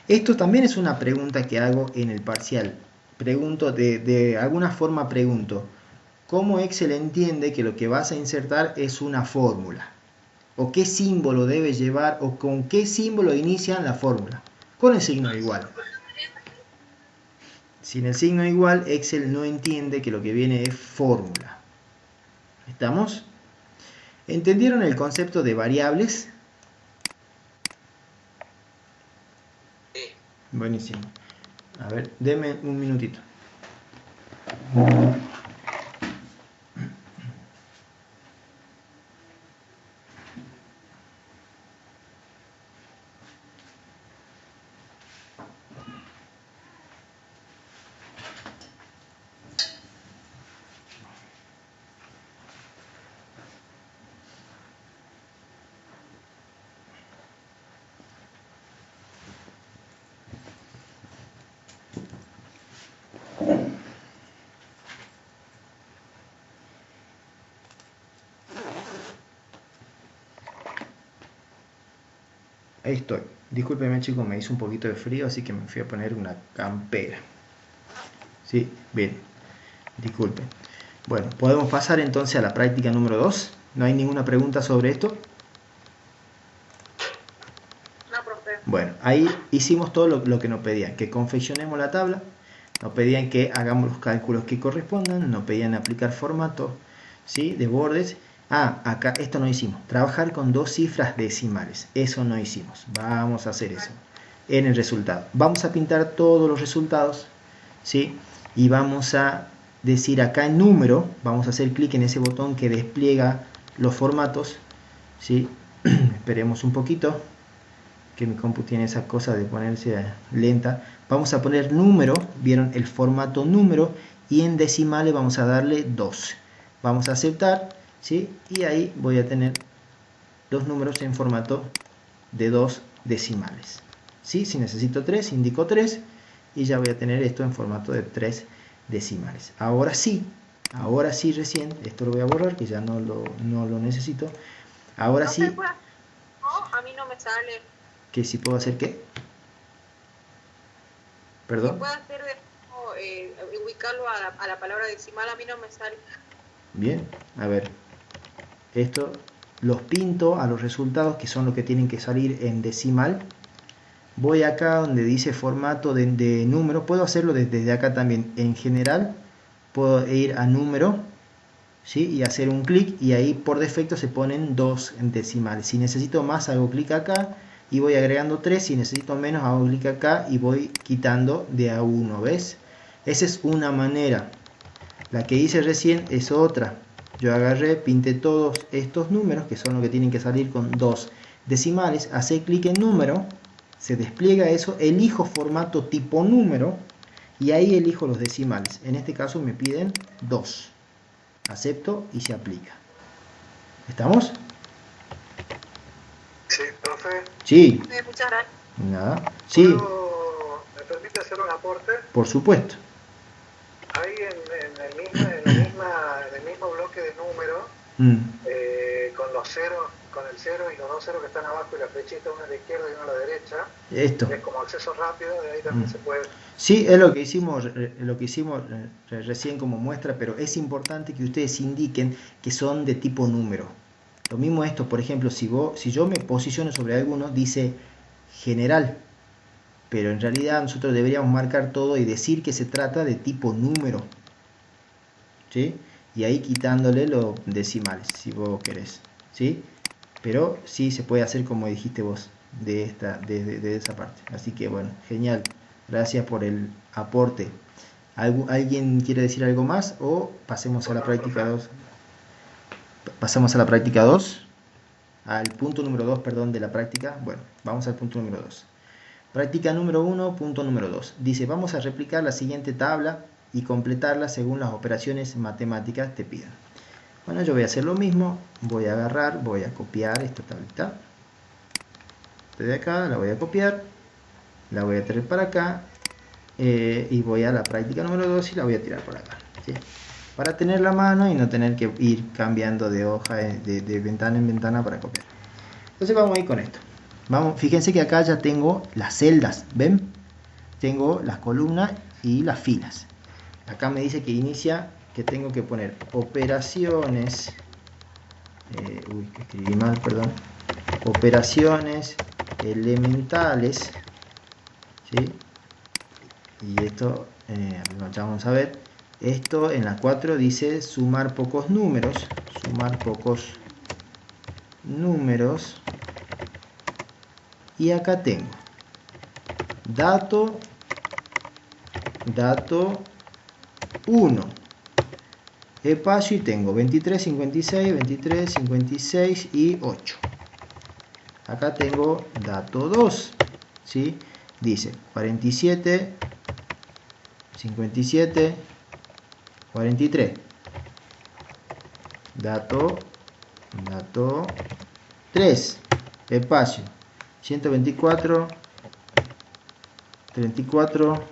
Esto también es una pregunta que hago en el parcial. Pregunto, de alguna forma pregunto, ¿cómo Excel entiende que lo que vas a insertar es una fórmula? ¿O qué símbolo debe llevar? ¿O con qué símbolo inician la fórmula? Con el signo igual. Sin el signo igual, Excel no entiende que lo que viene es fórmula. ¿Estamos? ¿Entendieron el concepto de variables? Buenísimo. A ver, denme un minutito. Ahí estoy. Discúlpenme chicos, me hizo un poquito de frío, así que me fui a poner una campera. Sí, bien. Disculpen. Bueno, podemos pasar entonces a la práctica número 2. ¿No hay ninguna pregunta sobre esto? No, profe. Bueno, ahí hicimos todo lo que nos pedían, que confeccionemos la tabla, nos pedían que hagamos los cálculos que correspondan, nos pedían aplicar formatos, ¿sí? De bordes. Ah, acá esto no hicimos, trabajar con 2 cifras decimales, eso no hicimos, vamos a hacer eso en el resultado. Vamos a pintar todos los resultados, ¿sí? Y vamos a decir acá en número, vamos a hacer clic en ese botón que despliega los formatos, ¿sí? Esperemos un poquito, que mi compu tiene esa cosa de ponerse lenta. Vamos a poner número, vieron el formato número, y en decimales vamos a darle 2. Vamos a aceptar, ¿sí? Y ahí voy a tener los números en formato de 2 decimales, ¿sí? Si necesito 3, indico 3 y ya voy a tener esto en formato de 3 decimales. Ahora sí recién, esto lo voy a borrar que ya no lo necesito. Ahora No sí, se puede. No, a mí no me sale. que si puedo hacer qué, Si perdón. puede hacer ubicarlo a la palabra decimal, a mí no me sale. Bien, a ver, esto los pinto a los resultados que son los que tienen que salir en decimal. Voy acá donde dice formato de número, puedo hacerlo desde acá también. En general puedo ir a número, ¿sí? Y hacer un clic y ahí por defecto se ponen 2 en decimales. Si necesito más hago clic acá y voy agregando 3, si necesito menos hago clic acá y voy quitando de a 1, ¿ves? Esa es una manera. La que hice recién es otra. Yo agarré, pinté todos estos números, que son los que tienen que salir con 2 decimales, hacer clic en número, se despliega eso, elijo formato tipo número y ahí elijo los decimales. En este caso me piden 2. Acepto y se aplica. ¿Estamos? Sí, profe. Sí. Sí, muchas gracias. Nada. Sí, ¿Me permite hacer un aporte? por supuesto. Ahí en el mismo bloque de números, con los ceros, con el 0 y los 2 ceros que están abajo y la flechita, una a la izquierda y una a la derecha, Esto. es como acceso rápido, de ahí también se puede. Sí, es lo que hicimos recién como muestra, pero es importante que ustedes indiquen que son de tipo número. Lo mismo esto, por ejemplo, si yo me posiciono sobre alguno, dice general, pero en realidad nosotros deberíamos marcar todo y decir que se trata de tipo número, ¿sí? Y ahí quitándole los decimales, si vos querés, ¿sí? Pero sí se puede hacer como dijiste vos, de esa parte. Así que bueno, genial. Gracias por el aporte. ¿Alguien quiere decir algo más o pasemos a la práctica 2? Pasamos a la práctica 2. Al punto número 2, perdón, de la práctica. Bueno, vamos al punto número 2. Práctica número 1, punto número 2. Dice, vamos a replicar la siguiente tabla y completarla según las operaciones matemáticas te pidan. Bueno, yo voy a hacer lo mismo. Voy a agarrar, voy a copiar esta tablita. De acá, la voy a copiar. La voy a traer para acá. Y voy a la práctica número 2 y la voy a tirar por acá, ¿sí? Para tener la mano y no tener que ir cambiando de hoja de ventana en ventana para copiar. Entonces vamos a ir con esto. Fíjense que acá ya tengo las celdas, ¿ven? Tengo las columnas y las filas. Acá me dice que inicia, que tengo que poner operaciones, que escribí mal, perdón, operaciones elementales, ¿sí? Y esto, ya vamos a ver, esto en la 4 dice sumar pocos números, y acá tengo dato 1, espacio y tengo 23, 56, 23, 56 y 8. Acá tengo dato 2, ¿sí? Dice 47, 57, 43. Dato 3, espacio 124, 34,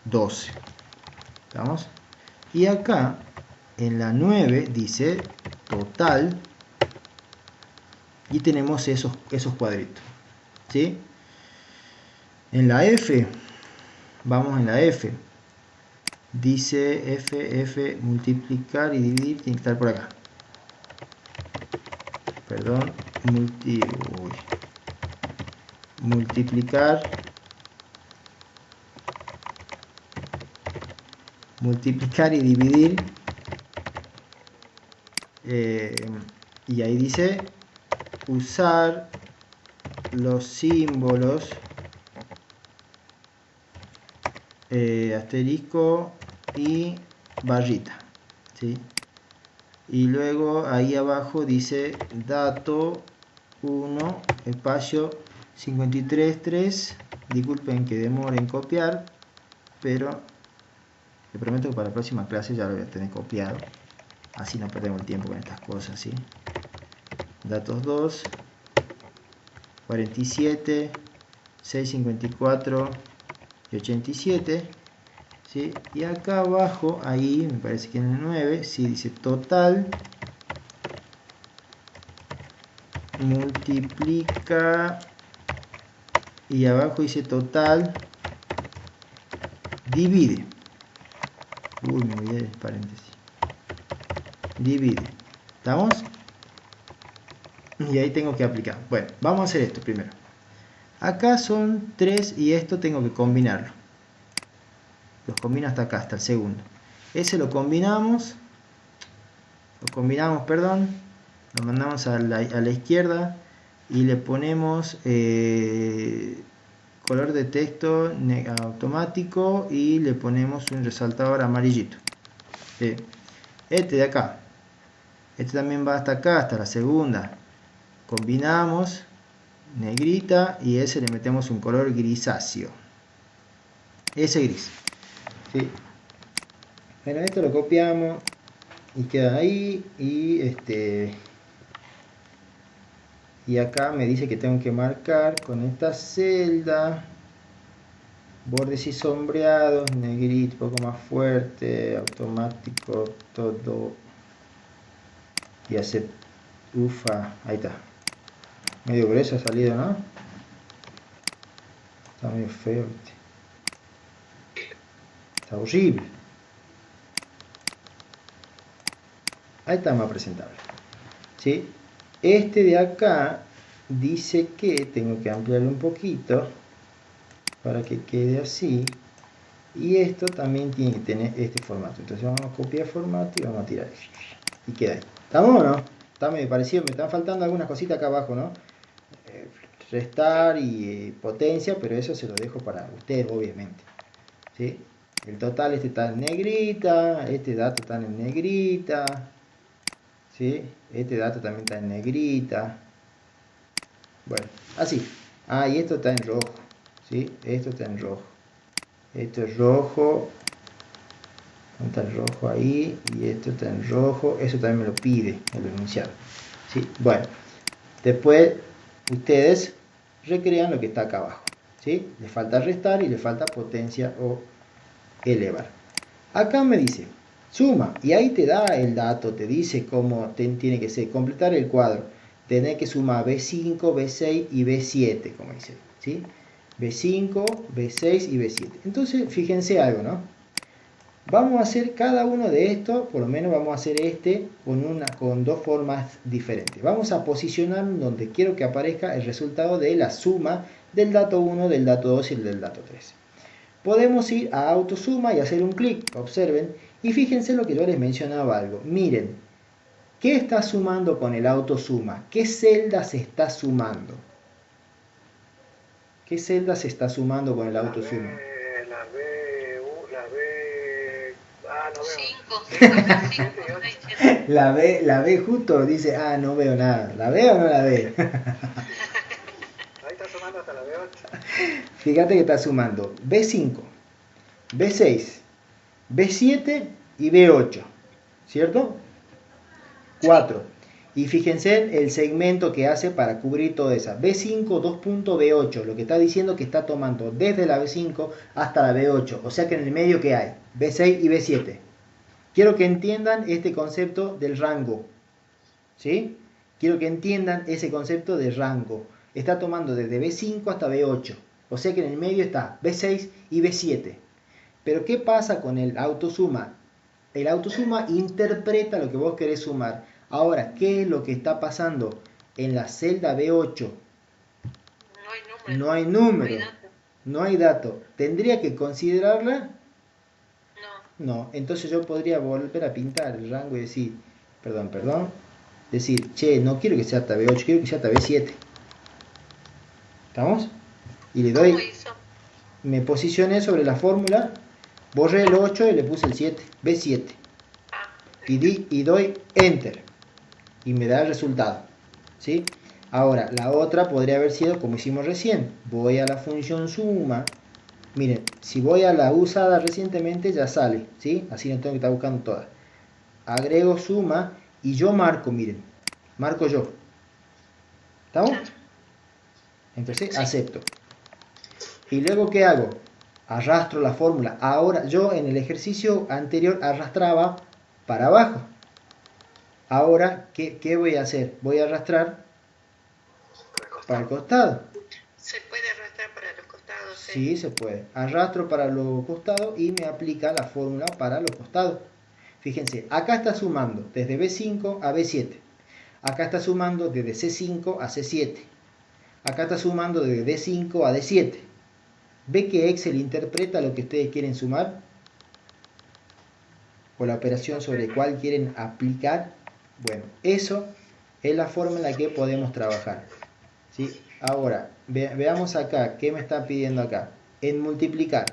12. ¿Estamos? Y acá en la 9 dice total y tenemos esos cuadritos, ¿sí? En la F, vamos en la F, dice F, multiplicar y dividir, tiene que estar por acá. Perdón, multiplicar y dividir, y ahí dice usar los símbolos asterisco y barrita, ¿sí? Y luego ahí abajo dice dato 1, espacio 53.3. Disculpen que demore en copiar, pero le prometo que para la próxima clase ya lo voy a tener copiado, así no perdemos el tiempo con estas cosas, ¿sí? Datos 2, 47, 654 y 87, ¿sí? Y acá abajo, ahí me parece que en el 9, sí dice total, multiplica, y abajo dice total, divide. Uy, me olvidé del paréntesis. Divide. ¿Estamos? Y ahí tengo que aplicar. Bueno, vamos a hacer esto primero. Acá son 3 y esto tengo que combinarlo. Los combino hasta acá, hasta el segundo. Ese lo combinamos, perdón, lo mandamos a la izquierda y le ponemos color de texto automático y le ponemos un resaltador amarillito. Este de acá, este también va hasta acá, hasta la segunda. Combinamos negrita, y ese le metemos un color grisáceo. Ese gris. ¿Sí? Bueno, esto lo copiamos y queda ahí. Y acá me dice que tengo que marcar con esta celda bordes y sombreados, negrito, un poco más fuerte, automático, todo. Y hace, ufa, ahí está. Medio grueso ha salido, ¿no? Está medio feo, ¿viste? Está horrible. Ahí está más presentable. ¿Sí? Este de acá dice que tengo que ampliarlo un poquito para que quede así. Y esto también tiene que tener este formato. Entonces vamos a copiar formato y vamos a tirar. Y queda ahí. ¿Estamos o no? Está medio parecido. Me están faltando algunas cositas acá abajo, ¿no? Restar y potencia, pero eso se lo dejo para ustedes, obviamente. ¿Sí? El total está en negrita. Este dato está en negrita. ¿Sí? Este dato también está en negrita. Bueno, así. Ah, y esto está en rojo. ¿Sí? Esto está en rojo. Esto es rojo. Está el rojo ahí. Y esto está en rojo. Eso también me lo pide el enunciado. ¿Sí? Bueno. Después ustedes recrean lo que está acá abajo. ¿Sí? Le falta restar y le falta potencia o elevar. Acá me dice suma. Y ahí te da el dato. Te dice cómo tiene que ser. Completar el cuadro. Tener que sumar B5, B6 y B7. Como dice. ¿Sí? B5, B6 y B7. Entonces, fíjense algo, ¿no? Vamos a hacer cada uno de estos, por lo menos vamos a hacer este con dos formas diferentes. Vamos a posicionar donde quiero que aparezca el resultado de la suma del dato 1, del dato 2 y del dato 3. Podemos ir a autosuma y hacer un clic, observen, y fíjense lo que yo les mencionaba algo. Miren, ¿qué está sumando con el autosuma? ¿Qué celda se está sumando? ¿Qué celda se está sumando con el autosuma? La B justo dice, no veo nada. ¿La ve o no la ve? Ahí está sumando hasta la B8. Fíjate que está sumando B5, B6, B7 y B8. ¿Cierto? 4. Y fíjense el segmento que hace para cubrir toda esa. B5, 2.B8. Lo que está diciendo que está tomando desde la B5 hasta la B8. O sea que en el medio que hay B6 y B7. Quiero que entiendan este concepto del rango. ¿Sí? Quiero que entiendan ese concepto de rango. Está tomando desde B5 hasta B8. O sea que en el medio está B6 y B7. Pero ¿qué pasa con el autosuma? El autosuma interpreta lo que vos querés sumar. Ahora, ¿qué es lo que está pasando? En la celda B8 no hay número. No hay dato. ¿Tendría que considerarla? No. Entonces yo podría volver a pintar el rango y decir, perdón. Decir, che, no quiero que sea hasta B8, quiero que sea hasta B7. ¿Estamos? Y le doy, me posicioné sobre la fórmula, borré el 8 y le puse el 7, B7. Y doy Enter. Y me da el resultado. ¿Sí? Ahora, la otra podría haber sido como hicimos recién. Voy a la función suma. Miren, si voy a la usada recientemente ya sale. ¿Sí? Así no tengo que estar buscando todas. Agrego suma y yo marco, miren. Marco yo. ¿Estamos? Entonces acepto. Y luego, ¿qué hago? Arrastro la fórmula. Ahora, yo en el ejercicio anterior arrastraba para abajo. Ahora, ¿qué voy a hacer? Voy a arrastrar para el costado. ¿Se puede arrastrar para los costados? Sí, se puede. Arrastro para los costados y me aplica la fórmula para los costados. Fíjense, acá está sumando desde B5 a B7. Acá está sumando desde C5 a C7. Acá está sumando desde D5 a D7. ¿Ve que Excel interpreta lo que ustedes quieren sumar? O la operación sobre la cual quieren aplicar. Bueno, eso es la forma en la que podemos trabajar. ¿Sí? Ahora, veamos acá, ¿qué me está pidiendo acá? En multiplicar.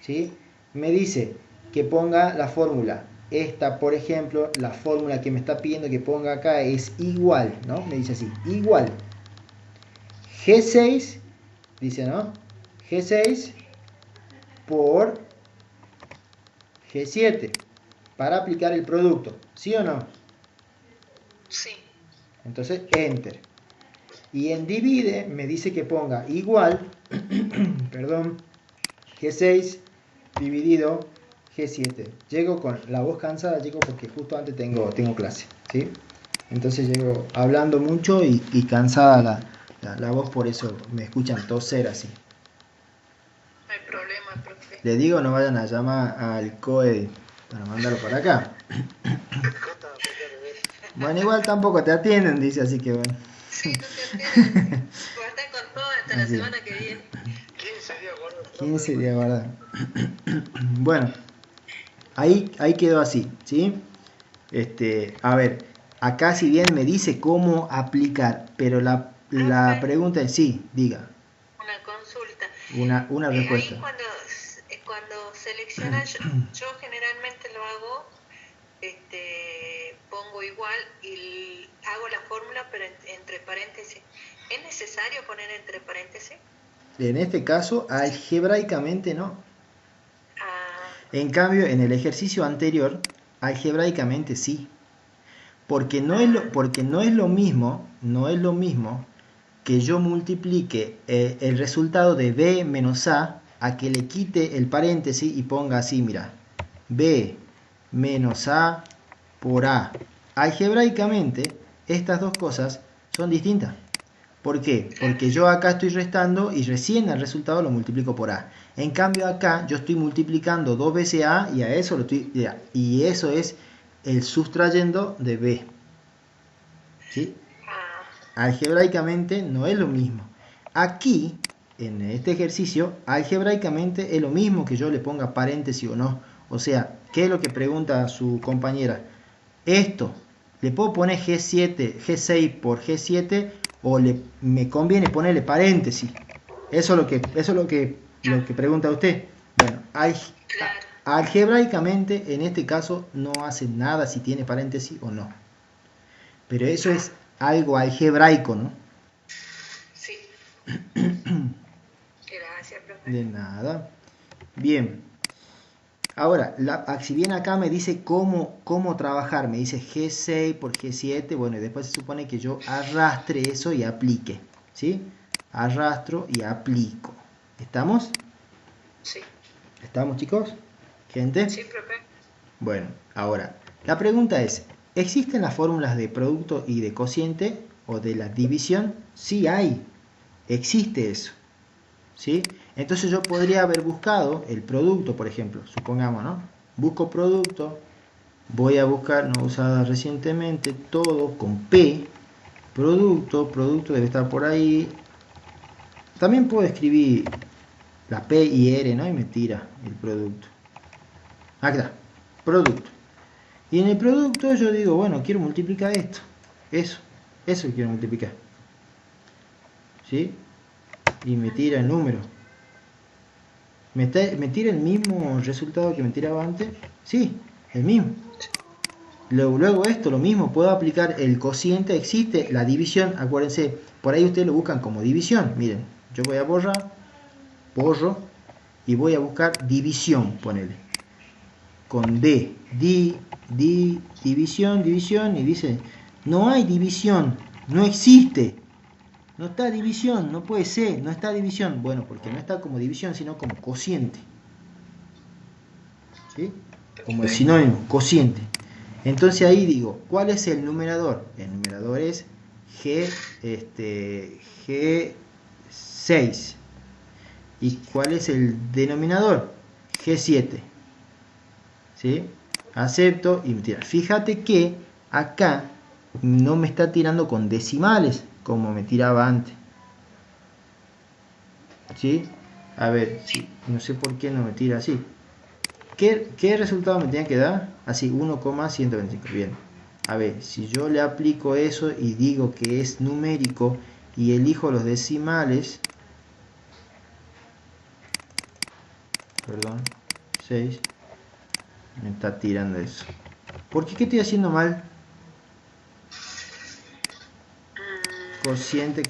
¿Sí? Me dice que ponga la fórmula. Esta, por ejemplo, la fórmula que me está pidiendo que ponga acá es igual, ¿no? Me dice así, igual. G6, dice, ¿no? G6 por G7 para aplicar el producto, ¿sí o no? Sí. Entonces, enter. Y en divide me dice que ponga igual, perdón, G6 dividido G7. Llego con la voz cansada, llego porque justo antes tengo clase, ¿sí? Entonces llego hablando mucho y cansada la voz, por eso me escuchan toser así. No hay problema, profe. Le digo, no vayan a llamar al COE para mandarlo para acá. Bueno, igual tampoco te atienden, dice, así que bueno. Sí, no te atienden. Voy a estar con todo hasta la semana que viene. 15 días guarda. 15 días guarda. Bueno, ahí quedó así, ¿sí? A ver, acá si bien me dice cómo aplicar, pero la pregunta es sí, diga. Una consulta. Una respuesta. Ahí cuando selecciona, yo generalmente lo hago, pongo igual y hago la fórmula, pero entre paréntesis. ¿Es necesario poner entre paréntesis? En este caso, algebraicamente no. Ah, En cambio, en el ejercicio anterior, algebraicamente sí. Porque no es lo mismo que yo multiplique el resultado de B menos A que le quite el paréntesis y ponga así, mira, B menos A por A. Algebraicamente, estas dos cosas son distintas. ¿Por qué? Porque yo acá estoy restando y recién el resultado lo multiplico por A. En cambio acá yo estoy multiplicando dos veces A y a eso y eso es el sustrayendo de B. ¿Sí? Algebraicamente no es lo mismo. Aquí, en este ejercicio, algebraicamente es lo mismo que yo le ponga paréntesis o no. O sea, ¿qué es lo que pregunta su compañera? Esto, ¿le puedo poner G7, G6 por G7 o me conviene ponerle paréntesis? Eso es lo que pregunta usted. Bueno, algebraicamente en este caso no hace nada si tiene paréntesis o no. Pero eso es algo algebraico, ¿no? sí. Gracias, profe. De nada. Bien. Ahora, si bien acá me dice cómo trabajar, me dice G6 por G7, bueno, y después se supone que yo arrastre eso y aplique, ¿sí? Arrastro y aplico. ¿Estamos? Sí. ¿Estamos, chicos? ¿Gente? Sí, profe. Bueno, ahora, la pregunta es, ¿existen las fórmulas de producto y de cociente o de la división? Sí hay, existe eso, ¿sí? Entonces yo podría haber buscado el producto, por ejemplo, supongamos, ¿no? Busco producto, voy a buscar, no usada recientemente, todo con P, producto debe estar por ahí. También puedo escribir la P y R, ¿no? Y me tira el producto. Aquí está, producto. Y en el producto yo digo, bueno, quiero multiplicar esto. Eso quiero multiplicar. ¿Sí? Y me tira el número. ¿Me tira el mismo resultado que me tiraba antes? Sí, el mismo. Luego esto, lo mismo, puedo aplicar el cociente, existe la división, acuérdense, por ahí ustedes lo buscan como división. Miren, yo voy a borro, y voy a buscar división, ponele. Con D, división, y dice, no hay división, no existe. No está división, no puede ser, no está división. Bueno, porque no está como división, sino como cociente. ¿Sí? Como el sinónimo, cociente. Entonces ahí digo, ¿cuál es el numerador? El numerador es G6. ¿Y cuál es el denominador? G7. ¿Sí? Acepto y me tira. Fíjate que acá no me está tirando con decimales como me tiraba antes. ¿Sí? A ver, no sé por qué no me tira así. ¿Qué resultado me tiene que dar? Así, 1,125. Bien. A ver, si yo le aplico eso y digo que es numérico y elijo los decimales, perdón, 6, me está tirando eso. ¿Por qué? ¿Qué estoy haciendo mal? cociente.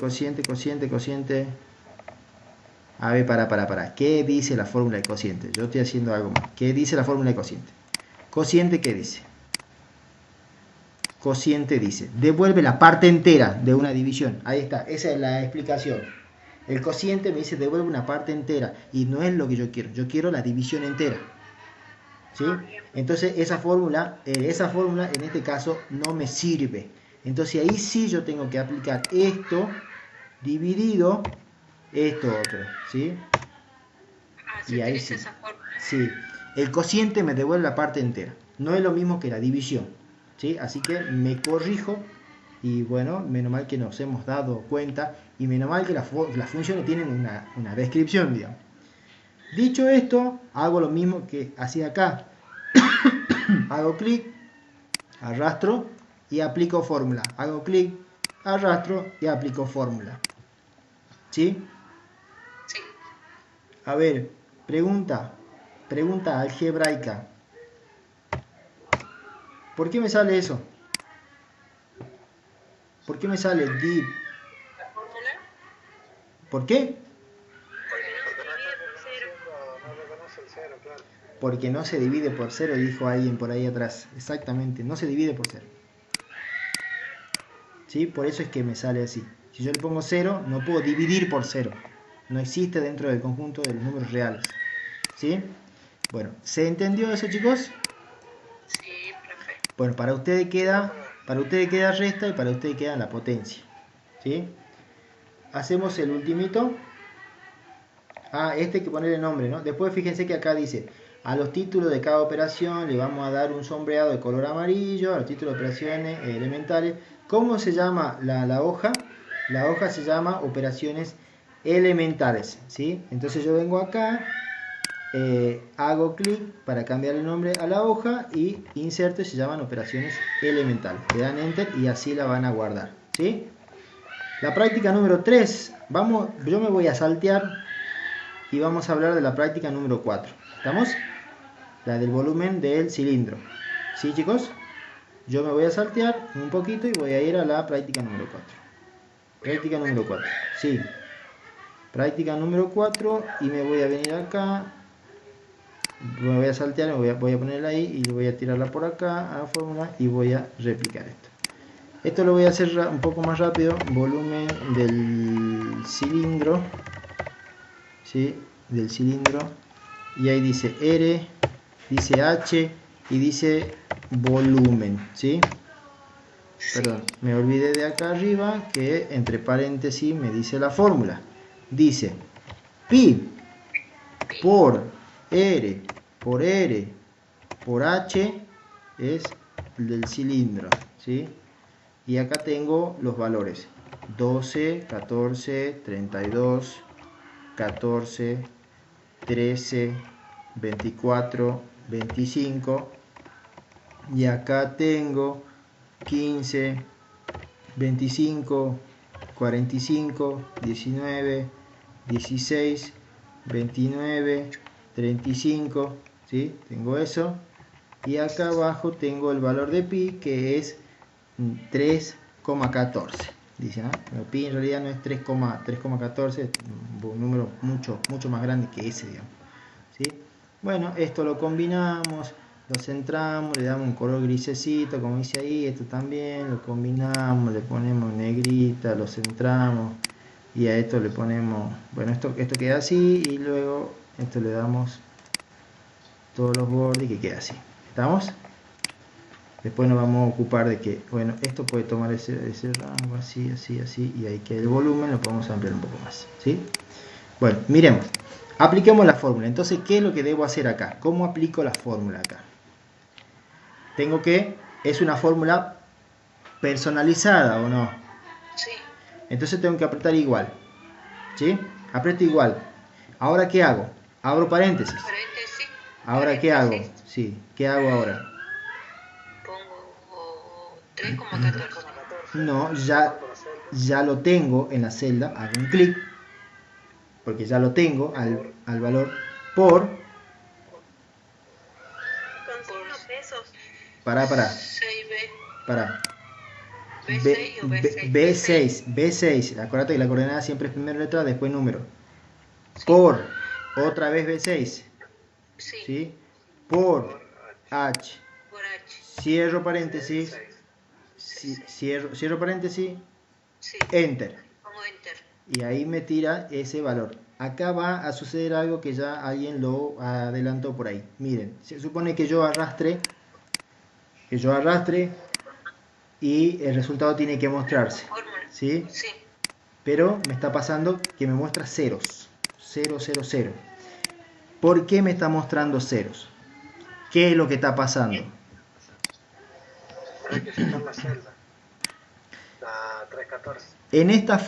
A ver, para. ¿Qué dice la fórmula de cociente? Yo estoy haciendo algo más. ¿Qué dice la fórmula de cociente? Cociente, ¿qué dice? Cociente dice, devuelve la parte entera de una división. Ahí está, esa es la explicación. El cociente me dice, devuelve una parte entera. Y no es lo que yo quiero. Yo quiero la división entera. ¿Sí? Entonces esa fórmula en este caso no me sirve. Entonces ahí sí yo tengo que aplicar esto dividido esto otro, ¿sí? Y ahí sí. Sí, el cociente me devuelve la parte entera. No es lo mismo que la división, ¿sí? Así que me corrijo y bueno, menos mal que nos hemos dado cuenta y menos mal que las funciones tienen una descripción, digamos. Dicho esto, hago lo mismo que hacía acá. Hago clic, arrastro y aplico fórmula. Hago clic, arrastro y aplico fórmula. ¿Sí? Sí. A ver, pregunta algebraica. ¿Por qué me sale eso? ¿Por qué me sale div? ¿La fórmula? ¿Por qué? Porque no se divide por cero, dijo alguien por ahí atrás. Exactamente, no se divide por cero. ¿Sí? Por eso es que me sale así. Si yo le pongo 0, no puedo dividir por 0. No existe dentro del conjunto de los números reales. ¿Sí? Bueno, ¿se entendió eso, chicos? Sí, profe. Bueno, para ustedes queda resta y para ustedes queda la potencia. ¿Sí? Hacemos el ultimito. Este hay que ponerle nombre, ¿no? Después fíjense que acá dice, a los títulos de cada operación le vamos a dar un sombreado de color amarillo, a los títulos de operaciones elementales. ¿Cómo se llama la hoja? La hoja se llama operaciones elementales, ¿sí? Entonces yo vengo acá, hago clic para cambiar el nombre a la hoja y inserto y se llaman operaciones elementales. Le dan enter y así la van a guardar, ¿sí? La práctica número 3, yo me voy a saltear y vamos a hablar de la práctica número 4. ¿Estamos? La del volumen del cilindro. ¿Sí, chicos? Yo me voy a saltear un poquito y voy a ir a la práctica número 4. Práctica número 4. Sí. Práctica número 4 y me voy a venir acá. Me voy a saltear, voy a ponerla ahí y voy a tirarla por acá a la fórmula y voy a replicar esto. Esto lo voy a hacer un poco más rápido. Volumen del cilindro. ¿Sí? Del cilindro. Y ahí dice R, dice H y dice volumen, ¿sí? Perdón, me olvidé de acá arriba que entre paréntesis me dice la fórmula. Dice pi por R por H es el del cilindro, ¿sí? Y acá tengo los valores 12, 14, 32, 14, 13, 24, 25 y acá tengo 15, 25, 45, 19, 16, 29, 35, ¿sí? Tengo eso y acá abajo tengo el valor de pi que es 3,14. Dice, ¿no? El pi en realidad no es 3,14, es un número mucho más grande que ese, digamos. ¿Sí? Bueno, esto lo combinamos, lo centramos, le damos un color grisecito, como dice ahí, esto también, lo combinamos, le ponemos negrita, lo centramos y a esto le ponemos, bueno, esto queda así y luego esto le damos todos los bordes y que quede así. ¿Estamos? Después nos vamos a ocupar de que, bueno, esto puede tomar ese rango así, así, así, y ahí que el volumen lo podemos ampliar un poco más, ¿sí? Bueno, miremos, apliquemos la fórmula. Entonces, ¿qué es lo que debo hacer acá? ¿Cómo aplico la fórmula acá? Es una fórmula personalizada, ¿o no? Sí. Entonces tengo que apretar igual, ¿sí? Aprieto igual. ¿Ahora qué hago? Abro paréntesis. ¿Ahora qué hago? Sí, ¿qué hago ahora? 3,14. No, ya lo tengo en la celda, hago un clic, porque ya lo tengo al valor por... Con 5 pesos. Para. 6B. Para. B6 o B6. B6. Acuérdate que la coordenada siempre es primera letra, después número. Sí. Por, otra vez B6. Sí. ¿Sí? Por H. Por H. Cierro paréntesis. Cierro paréntesis. Sí. Enter. Como enter. Y ahí me tira ese valor. Acá va a suceder algo que ya alguien lo adelantó por ahí. Miren, se supone que yo arrastre y el resultado tiene que mostrarse. ¿Sí? Sí. Pero me está pasando que me muestra ceros. 0, 0, 0. ¿Por qué me está mostrando ceros? ¿Qué es lo que está pasando? Hay que sacar la celda. La 314. En esta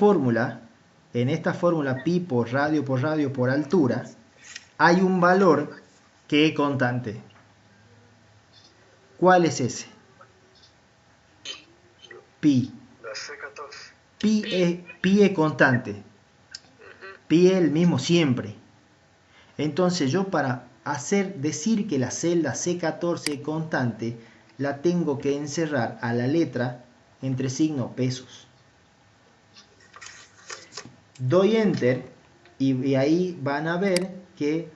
fórmula pi por radio por altura, hay un valor que es constante. ¿Cuál es ese? Pi. La C14. Pi es constante. Pi es el mismo siempre. Entonces yo para decir que la celda C14 es constante, la tengo que encerrar a la letra entre signos pesos. Doy enter y ahí van a ver que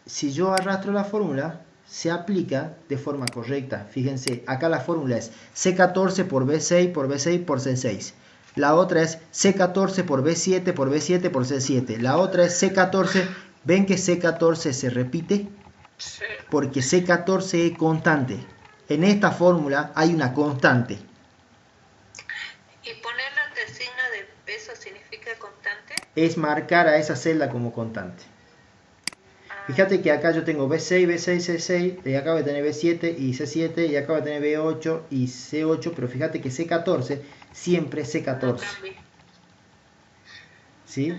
si yo arrastro la fórmula se aplica de forma correcta. Fíjense, acá la fórmula es C14 por B6 por B6 por C6. La otra es C14 por B7 por B7 por C7. La otra es C14. ¿Ven que C14 se repite? Sí. Porque C14 es constante. En esta fórmula hay una constante. ¿Y ponerle entre signo de peso significa constante? Es marcar a esa celda como constante. Fíjate que acá yo tengo B6, B6, C6, y acá voy a tener B7 y C7, y acá voy a tener B8 y C8, pero fíjate que C14 siempre es C14. No cambia. ¿Sí?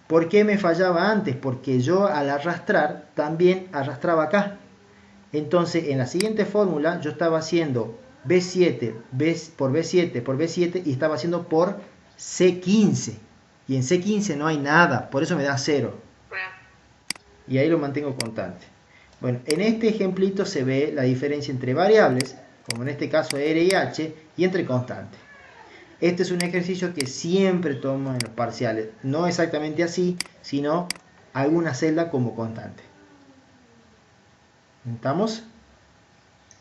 ¿Por qué me fallaba antes? Porque yo al arrastrar también arrastraba acá. Entonces en la siguiente fórmula yo estaba haciendo B7 por B7 por B7 y estaba haciendo por C15. Y en C15 no hay nada, por eso me da 0. Y ahí lo mantengo constante. Bueno, en este ejemplito se ve la diferencia entre variables, como en este caso R y H, y entre constantes. Este es un ejercicio que siempre tomo en los parciales. No exactamente así, sino alguna celda como constante. ¿Estamos?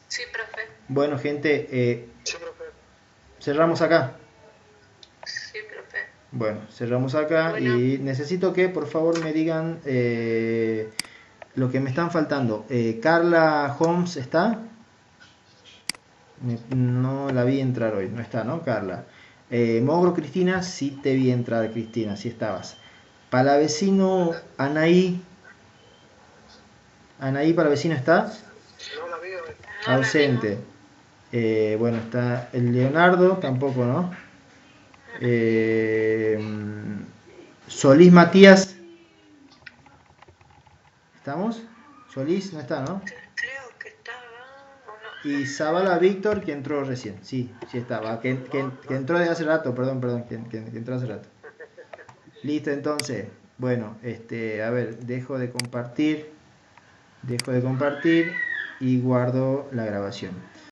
Sí, profe. Bueno, gente, Sí, profe. cerramos acá. Sí, profe. Bueno, cerramos acá. Bueno. Y necesito que por favor me digan lo que me están faltando. Carla Holmes, ¿está? No la vi entrar hoy, no está, ¿no, Carla? Mogro Cristina, sí te vi entrar, Cristina, sí estabas. Palavecino Anaí. Anaí Palavecino, ¿está? No la veo. Ausente. Bueno, está el Leonardo, tampoco, ¿no? Solís Matías. ¿Estamos? Solís no está, ¿no? Creo que estaba o no. Y Zavala Víctor, que entró recién. Sí, sí estaba. Que entró de hace rato, perdón, que entró hace rato. Listo, entonces. Bueno, a ver, dejo de compartir y guardo la grabación.